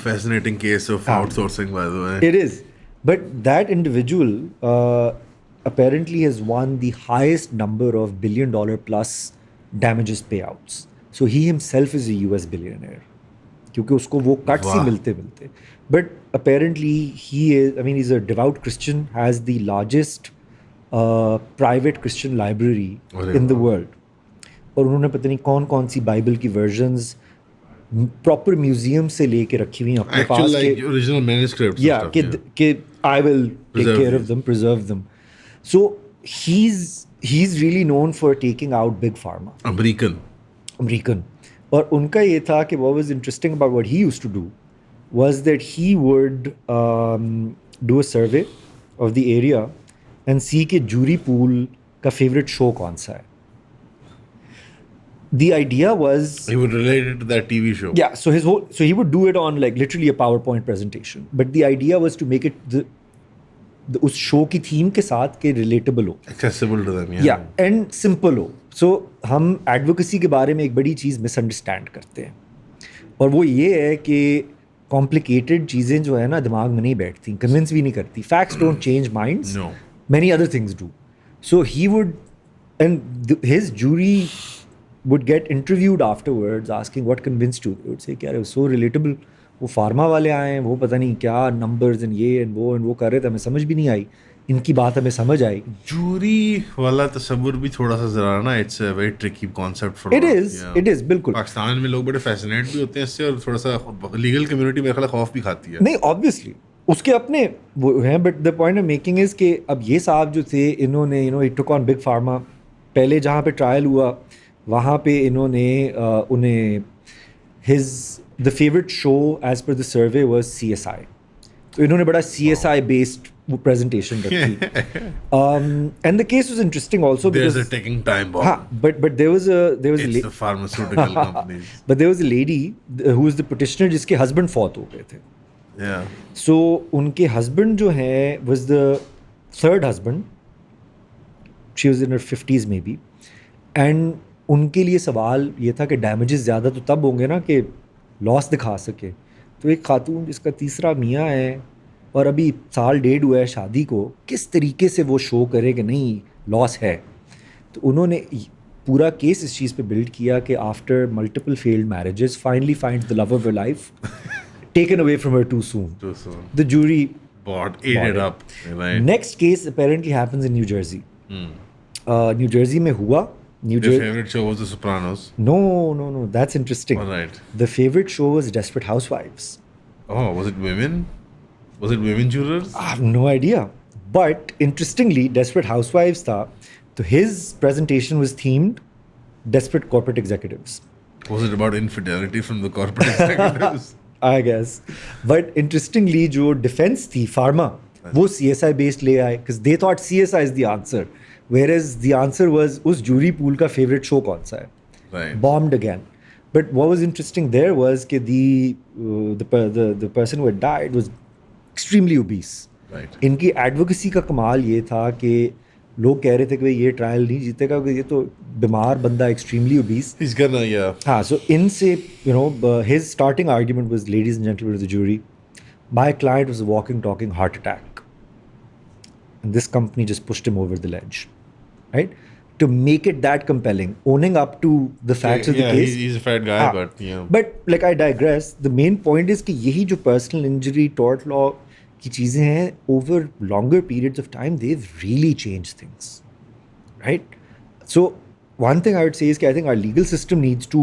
fascinating case of outsourcing by the way. It is. But that individual apparently has won the highest number of $1 billion plus damages payouts. So he himself is a US billionaire. क्योंकि उसको वो cuts ही मिलते. But apparently he is, I mean, he's a devout Christian, has the largest private Christian library in the world. और उन्होंने पता नहीं कौन सी Bible की versions प्रॉपर म्यूजियम से लेके रखी हुई अपने पास, like original manuscripts, कि I will take care of them, preserve them. So he's he's really known for taking out big pharma, American. और उनका ये था कि what was interesting about what he used to do was that he would do a survey of the area and see कि jury pool का favorite show कौन सा है. The idea was He would relate it to that TV show. yeah, so he would do it on like literally a PowerPoint presentation, but the idea was to make it उस show की theme के साथ के relatable हो, Accessible to them. या and simple हो. सो हम advocacy के बारे में एक बड़ी चीज़ मिसअंडरस्टैंड करते हैं, और वो ये है कि कॉम्प्लिकेटेड चीज़ें जो है ना दिमाग में नहीं बैठती, कन्विंस भी नहीं करती. Facts don't change minds, No. Many other things do. So he would and his jury would get interviewed afterwards asking what convinced you. They would say यार it was so relatable. वो pharma वाले आए हैं, वो पता नहीं क्या numbers and ये एंड वो कर रहे थे, हमें समझ भी नहीं आई, इनकी बात हमें समझ आई. जूरी वाला तस्वुर भी थोड़ा सा जरा ना, it's a very tricky concept for it is बिल्कुल. पाकिस्तान में लोग बड़े फैसिनेट भी होते हैं इससे, और थोड़ा सा लीगल कम्युनिटी मेरे ख्याल खौफ भी खाती है. नहीं ऑब्वियसली उसके अपने वो हैं, but the point I making is कि अब ये साहब जो थे इन्होंने it took on big pharma. पहले जहाँ पे ट्रायल हुआ वहाँ पे इन्होंने उन्हें the favourite show as per the survey was CSI. तो इन्होंने बड़ा CSI बेस्ड वो प्रेजेंटेशन रखी. And the case was interesting also There's because a ticking time bomb. हाँ, but there was It's the pharmaceutical companies. but there was a lady who was the petitioner जिसके husband फौत हो गए थे. Yeah. सो उनके husband जो है was the third husband, she was in her 50s may be, and उनके लिए सवाल ये था कि डैमेजेस ज़्यादा तो तब होंगे ना कि लॉस दिखा सके. तो एक खातून जिसका तीसरा मियाँ है और अभी साल डेढ़ हुआ है शादी को, किस तरीके से वो शो करे कि नहीं लॉस है. तो उन्होंने पूरा केस इस चीज़ पे बिल्ड किया कि after multiple failed marriages finally finds the love of her life, taken away from her too soon. Too soon. The jury Ate it up. Right. Next case apparently happens in New Jersey. New Jersey में हुआ. Your favorite show was The Sopranos. No, that's interesting. All right. The favorite show was Desperate Housewives. Oh, was it women? Was it women jurors? I have no idea. But interestingly, Desperate Housewives tha, so his presentation was themed Desperate Corporate Executives, Was it about infidelity from the corporate executives? I guess. But interestingly, जो defense थी pharma, वो CSI based ले आए because they thought CSI is the answer, whereas the answer was उस jury pool का favorite show कौन सा है. Right. Bombed again. But what was interesting there was कि the person who had died was extremely obese. Right. इनकी advocacy का कमाल ये था कि लोग कह रहे थे कि भाई ये ट्रायल नहीं जीतेगा क्योंकि ये तो बीमार बंदा, extremely obese. He's gonna, yeah. हाँ, सो इनसे his starting argument was, ladies and gentlemen of the jury, my client was a walking talking heart attack and this company just pushed him over the ledge, right? To make it that compelling, owning up to the facts of the Yeah, case. he's a fat guy, हाँ, but yeah. But like I digress, the main point is कि यही जो personal injury tort law की चीज़ें हैं, over longer periods of time they've really changed things, right? So one thing I would say is कि I think our legal system needs to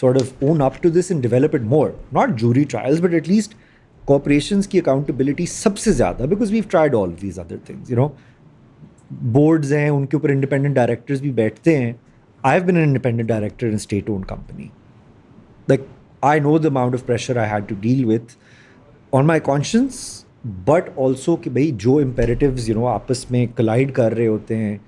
sort of own up to this and develop it more. Not jury trials, but at least corporations की accountability सबसे ज़्यादा, because we've tried all of these other things, boards हैं उनके ऊपर independent directors भी बैठते हैं. I've been an independent director in a state-owned company. Like, I know the amount of pressure I had to deal with on my conscience, but also कि भाई जो imperatives आपस में collide कर रहे होते हैं,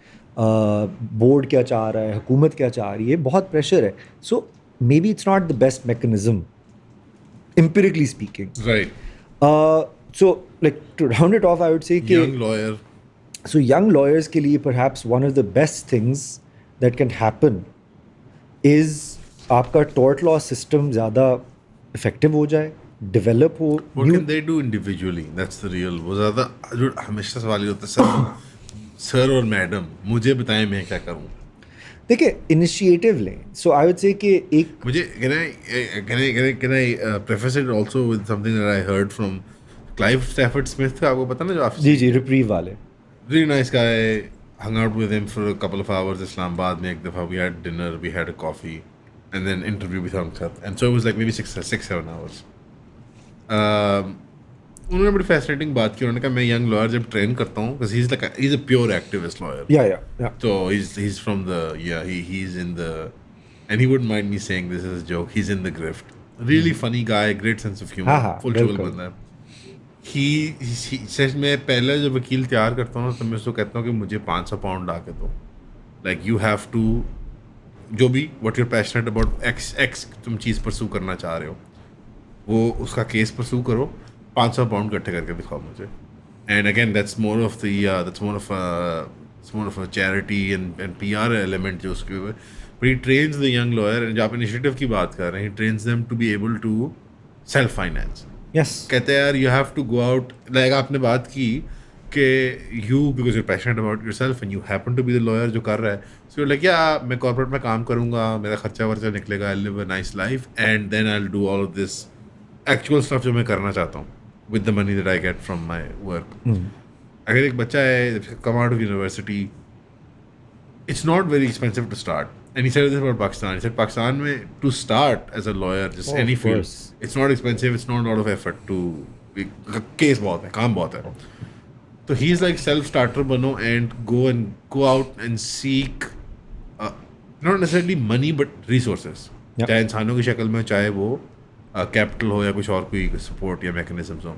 बोर्ड क्या चाह रहा है, हुकूमत क्या चाह रही है, बहुत प्रेशर है. So maybe it's not the best mechanism, empirically speaking. Right. So like to round it off, I would say कि Young lawyer. so young lawyers के लिए perhaps one of the best things that can happen is आपका tort law system ज़्यादा effective हो जाए, develop हो. What can they do individually? That's the real. वो ज़्यादा जो हमेशा सवाल ये होता है, सर और मैडम मुझे बताएं मैं क्या करूं. देखिए इनिशिएटिव लें. So I would say कि एक मुझे can I preface it also with something that I heard from Clive Stafford Smith. आपको पता ना जो ऑफिस. जी रिप्रीव वाले. Really nice guy. Hung out with him for a couple of hours. Islamabad में एक दफ़ा we had dinner, we had a coffee, and then interview with him. And so it was like maybe 6-7 hours. उन्होंने बड़ी fascinating बात की. उन्होंने कहा मैं यंग लॉयर जब ट्रेन करता हूँ, because he is a pure activist lawyer. Yeah. So he's from the he's in the, and he wouldn't mind me saying this as a joke. He's in the grift. Really funny guy, great sense of humor, हाँ, full चुगल बिल्कुल. बंदा है. he says मैं पहले जब वकील तैयार करता हूँ तो मैं उसको कहता हूँ कि मुझे 500 पाउंड ला के दो. Like you have to, जो भी what you're passionate about, x तुम चीज़ परसू करना चाह रहे हो, वो उसका केस परसू करो, 500 पाउंड इकट्ठे करके दिखाओ मुझे. And again, that's more of a charity and PR element जो उसके ऊपर. But he trains the young lawyer, and जब आप initiative की बात कर रहे हैं, he trains them to be able to self finance. Yes. कहते हैं यार, you have to go out, like आपने बात की कि you, because you're passionate about yourself and you happen to be the lawyer जो कर रहा है, so you're like, yeah, मैं corporate में काम करूँगा, मेरा खर्चा वर्चा निकलेगा, I'll live a nice life, and then I'll do all of this actual stuff जो मैं करना चाहता हूँ with the money that I get from my work. अगर एक बच्चा है come out of university, it's not very expensive to start. And he said this about Pakistan. He said Pakistan में to start as a lawyer, just Oh, any of field, course. it's not expensive, it's not a lot of effort to, case बहुत है, काम बहुत है. So he's like self-starter बनो and go out and seek not necessarily money but resources. Yep. चाहे इंसानों की शक्ल में, चाहे वो कैपिटल हो या कुछ और कोई सपोर्ट या मैकेनिज्म्स हो.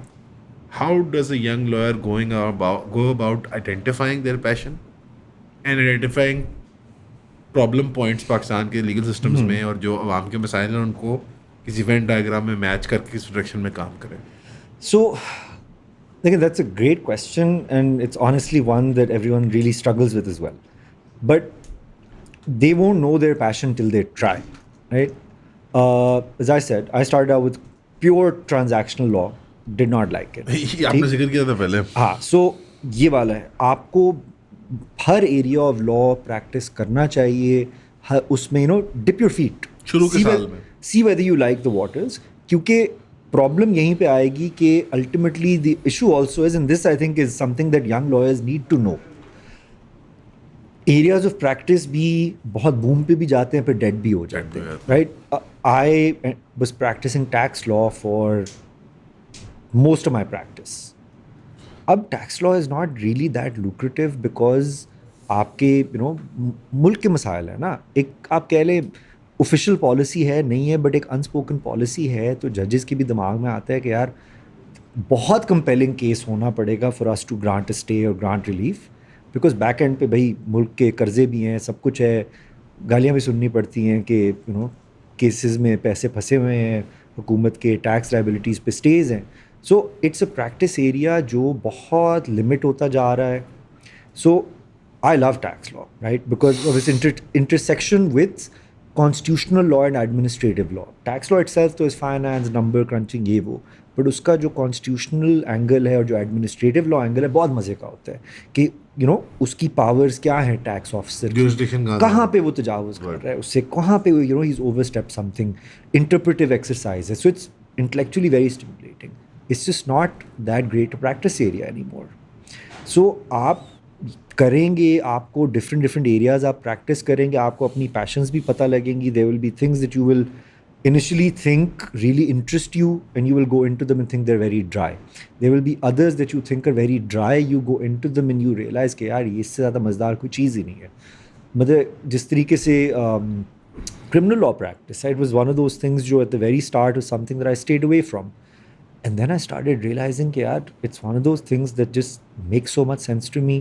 How does a young lawyer go about identifying their passion and identifying problem points Pakistan के लीगल सिस्टम्स में, और जो आवाम के मसाइल हैं उनको किसी वेन डायग्राम में मैच करके किस डायरेक्शन में काम करें? So, again, that's a great question, and it's honestly one that everyone really struggles with as well. But they won't know their passion till they try, right? As I said, I started out with pure transactional law, did not like it. ये आपने जिक्र किया था पहले. हाँ, so ये वाला है, आपको हर एरिया ऑफ लॉ प्रैक्टिस करना चाहिए, उसमें डिप योर फीट शुरू के साल में, see whether you like the waters, क्योंकि प्रॉब्लम यहीं पे आएगी कि ultimately the issue also is, and this I think is something that young lawyers need to know, areas of practice भी बहुत बूम पे भी जाते हैं, फिर डेड भी हो जाते हैं, right? I was practising tax law for most of my practice. अब tax law is not really that lucrative because आपके मुल्क के मसाइल है ना. एक आप कह लें ऑफिशियल पॉलिसी है नहीं है, बट एक अनस्पोकन पॉलिसी है, तो जजेस के भी दिमाग में आता है कि यार बहुत कंपेलिंग केस होना पड़ेगा for us to grant a stay और grant relief, because back end पे भाई मुल्क के कर्जे भी हैं, सब कुछ है, गालियाँ भी सुननी पड़ती हैं कि केसेस में पैसे फंसे हुए हैं, हुकूमत के टैक्स लायबिलिटीज़ पे स्टेज हैं. So it's a practice area जो बहुत लिमिट होता जा रहा है. So I love tax law, right, because of its intersection with constitutional law and administrative law. Tax law itself तो इज़ फाइनेंस, नंबर क्रंचिंग, ये वो, बट उसका जो कॉन्स्टिट्यूशनल एंगल है और जो एडमिनिस्ट्रेटिव लॉ एंगल है बहुत मज़े का होता है कि उसकी पावर्स क्या हैं, टैक्स ऑफिसर कहाँ पे वो तजावुज़ कर रहा है, उससे कहाँ पे ही is overstep something, interpretive exercise है. So it's intellectually very stimulating. It's just not that great a practice area anymore. So आप करेंगे, आपको different areas आप practice करेंगे, आपको अपनी passions भी पता लगेंगी. There will be things that you will initially think really interest you, and you will go into them and think they're very dry. There will be others that you think are very dry, you go into them and you realize कि यार ये इससे ज़्यादा मज़ेदार कोई चीज़ ही नहीं है. मतलब जिस तरीके से criminal law practice, it was one of those things जो at the very start was something that I stayed away from. And then I started realizing कि यार it's one of those things that just makes so much sense to me.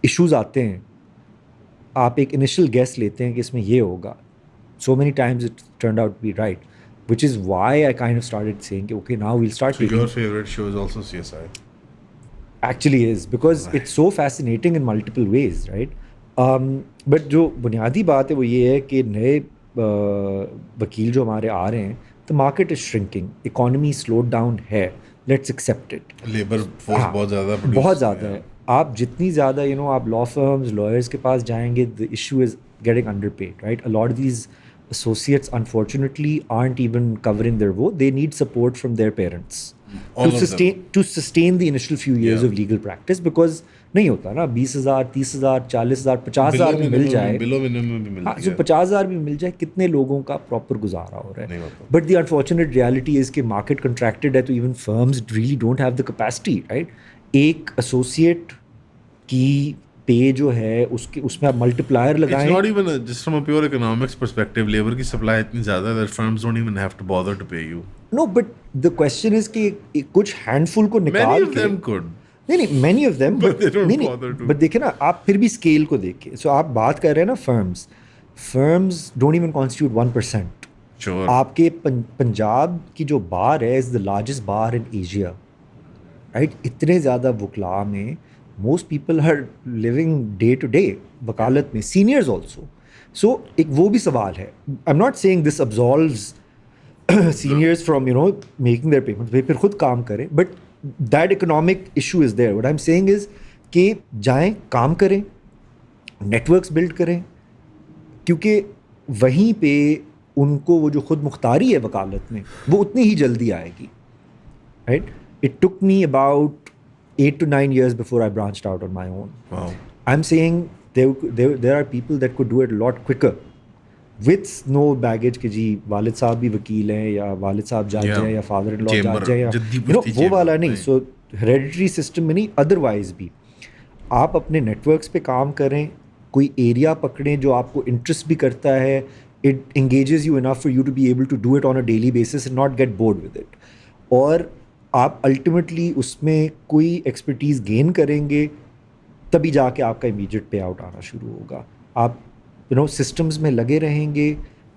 Issues आते हैं, आप एक initial guess लेते हैं कि इसमें ये होगा. So many times it turned out to be right, which is why I kind of started saying okay, now we'll start. So your favorite show is also CSI? Actually is, because it's so fascinating in multiple ways, right? But जो बुनियादी बात है वो ये है कि नए वकील जो हमारे आ रहे हैं, the market is shrinking, economy slowed down है, let's accept it. Labour force बहुत ज़्यादा है. आप जितनी ज़्यादा आप लॉ फर्म्स, लॉयर्स के पास जाएंगे, the issue is getting underpaid, right? A lot of these associates unfortunately aren't even covering their vote. They need support from their parents All of to sustain the initial few years Yeah. of legal practice, because नहीं होता ना 20,000 30,000 40,000 50,000 भी मिल जाए, below minimum भी मिल हाँ, गया जो 50,000 भी मिल जाए, कितने लोगों का प्रॉपर गुजारा हो रहा नहीं है. होता. But the unfortunate reality is कि मार्केट कंट्रैक्टेड है, तो even firms really don't have the capacity, right. एक एसोसिएट की पे जो है उसके उसमें आप मल्टीप्लायर It's लगाएं. not even just from a pure economics perspective. Labor की supply इतनी ज़्यादा है that firms don't even have to bother to pay you. No, but the question is कि कुछ हैंडफुल को Many निकाल of के, them could. नहीं many of them, But they don't नहीं bother to. बट देखिए ना, आप फिर भी स्केल को देखिए. सो आप बात कर रहे हैं ना firms don't even constitute 1%. Sure. आपके पंजाब की जो बार है is the largest bar in Asia, right. इतने ज़्यादा वकला में most people are living day to day वकालत में, सीनियर्स ऑल्सो. सो एक वो भी सवाल है. I am not saying this absolves seniors from making their payment, वे फिर खुद काम करें, but that economic issue is there. What I am saying is कि जाएं, काम करें, नेटवर्क्स बिल्ड करें, क्योंकि वहीं पे उनको वो जो खुद मुख्तारी है वकालत में वो उतनी ही जल्दी आएगी, right. It took me about 8 to 9 years before I branched out on my own. Wow. I'm saying there are people that could do it a lot quicker with no baggage कि जी वालिद साहब भी वकील हैं या वालिद साहब जज Yeah. हैं या फादर इन लॉ Chamber, जज हैं या जद्दी you know, पुश्ती वो वाला chamber, नहीं. नहीं. सो हेरेडिटरी सिस्टम में नहीं, अदरवाइज भी आप अपने नेटवर्क्स पे काम करें, कोई एरिया पकड़ें जो आपको इंटरेस्ट भी करता है. It engages you enough for you to be able to do it on a daily basis and not get bored with it. और आप अल्टीमेटली उसमें कोई एक्सपर्टीज़ गेन करेंगे, तभी जाके आपका इमीडिएट पे आउट आना शुरू होगा. आप सिस्टम्स में लगे रहेंगे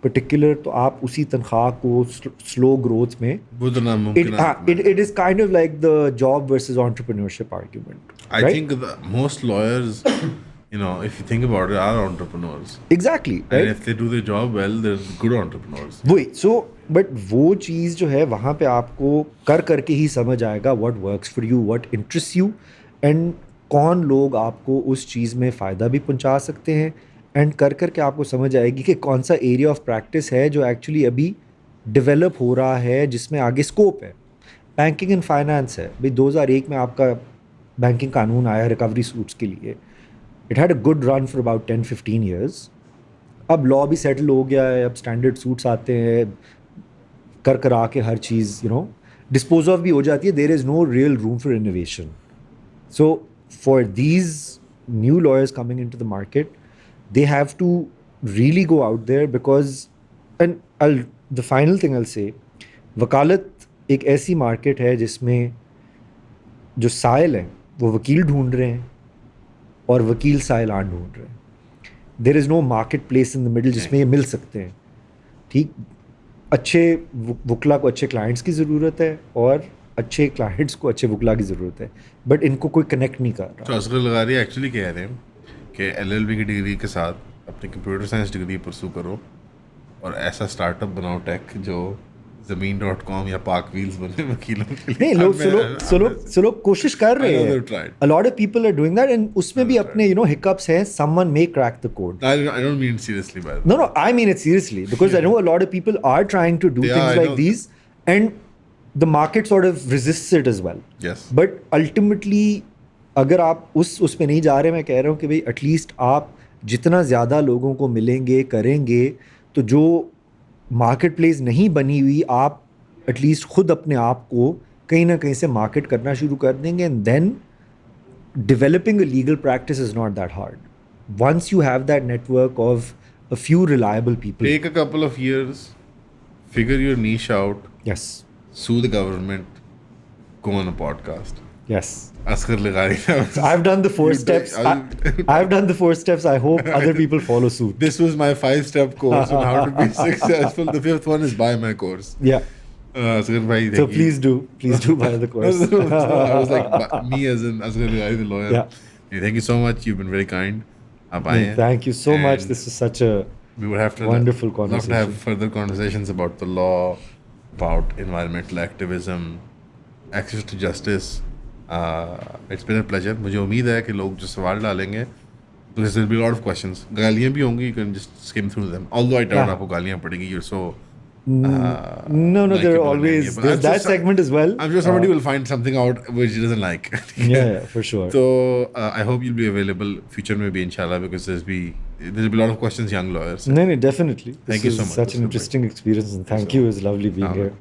पर्टिकुलर, तो आप उसी तनख्वाह को स्लो ग्रोथ में, वो तो नामुमकिन है. it is kind of like the job versus entrepreneurship argument. I right? think most lawyers, if you think about it, are entrepreneurs. Exactly, And right? if they do their job well, they're good entrepreneurs. वही. So but वो चीज़ जो है वहाँ पे आपको कर करके ही समझ आएगा what works for you, what interest you, and कौन लोग आपको उस चीज़ में फ़ायदा भी पहुँचा सकते हैं, एंड कर करके आपको समझ आएगी कि कौन सा एरिया ऑफ प्रैक्टिस है जो एक्चुअली अभी डेवलप हो रहा है, जिसमें आगे स्कोप है. बैंकिंग एंड फाइनेंस है भाई, 2001 में आपका बैंकिंग कानून आया रिकवरी सूट्स के लिए. It had a good run for about 10-15 years. अब लॉ भी सेटल हो गया है, अब स्टैंडर्ड सूट्स आते हैं, कर करा के हर चीज़ डिस्पोज ऑफ भी हो जाती है. There is no real room for innovation. So for these new lawyers coming into the market, they have to really go out there, because and the final thing I say, वकालत एक ऐसी market है जिसमें जो साइल हैं वो वकील ढूंढ रहे हैं और वकील साइलान ढूंढ रहे हैं. There is no market place in the middle जिसमें ये मिल सकते हैं. ठीक, अच्छे वकला को अच्छे क्लाइंट्स की ज़रूरत है और अच्छे क्लाइंट्स को अच्छे वकला की ज़रूरत है, बट इनको कोई कनेक्ट नहीं कर तो रहा. असगर लगारी एक्चुअली कह रहे हैं कि LLB की डिग्री के साथ अपनी कंप्यूटर साइंस डिग्री परसू करो और ऐसा स्टार्टअप बनाओ टेक जो ज़मीन.com या पाक व्हील्स बने वकीलों के लिए. नहीं, लोग कोशिश कर रहे I know हैं. they've tried. A lot of people are doing that, and उसमें भी अपने hiccups हैं. Someone may crack the code. I don't mean seriously by that. No, I mean it seriously, because I know a lot of people are trying to do Yeah, things I like know. these, and the market sort of resists it as well. Yes. But ultimately, अगर आप उस पे नहीं जा रहे, मैं कह रहा हूँ कि भाई एटलीस्ट आप जितना ज़्यादा लोगों को मिलेंगे करेंगे, तो जो मार्केट प्लेस नहीं बनी हुई, आप एटलीस्ट खुद अपने आप को कहीं ना कहीं से मार्केट करना शुरू कर देंगे, and then developing a legal practice is not that hard. Once you have that network of a few reliable people. Take a couple of years, figure your niche out, Yes. sue the government, go on a podcast. Yes. Asghar Lighari. I've done the 4 steps. I've done the 4 steps. I hope other people follow suit. This was my 5-step course on how to be successful. The 5th one is buy my course. Yeah. Asghar bhai, So thank you. please do buy the course. I was like, me as in Asghar Lighari, the lawyer. Yeah. Thank you so much. You've been very kind. Aap aaye hain. Thank you so much. And This is such a we would have to wonderful love to have conversation. further conversations about the law, about environmental activism, access to justice. It's been a pleasure. मुझे उम्मीद है कि लोग जो सवाल डालेंगे because there'll be a lot of questions. गालियाँ भी होंगी, you can just skim through them. Although I doubt Yeah. आपको गालियाँ पड़ेंगी, you're so No, there are likable and always amiable. there's that segment as well. I'm sure somebody will find something out which he doesn't like. Yeah, for sure. So I hope you'll be available future में भी inshallah, because there'll be a lot of questions young lawyers. No, definitely. Thank you This so is much. such an This was interesting experience, and thank you. It was lovely being here.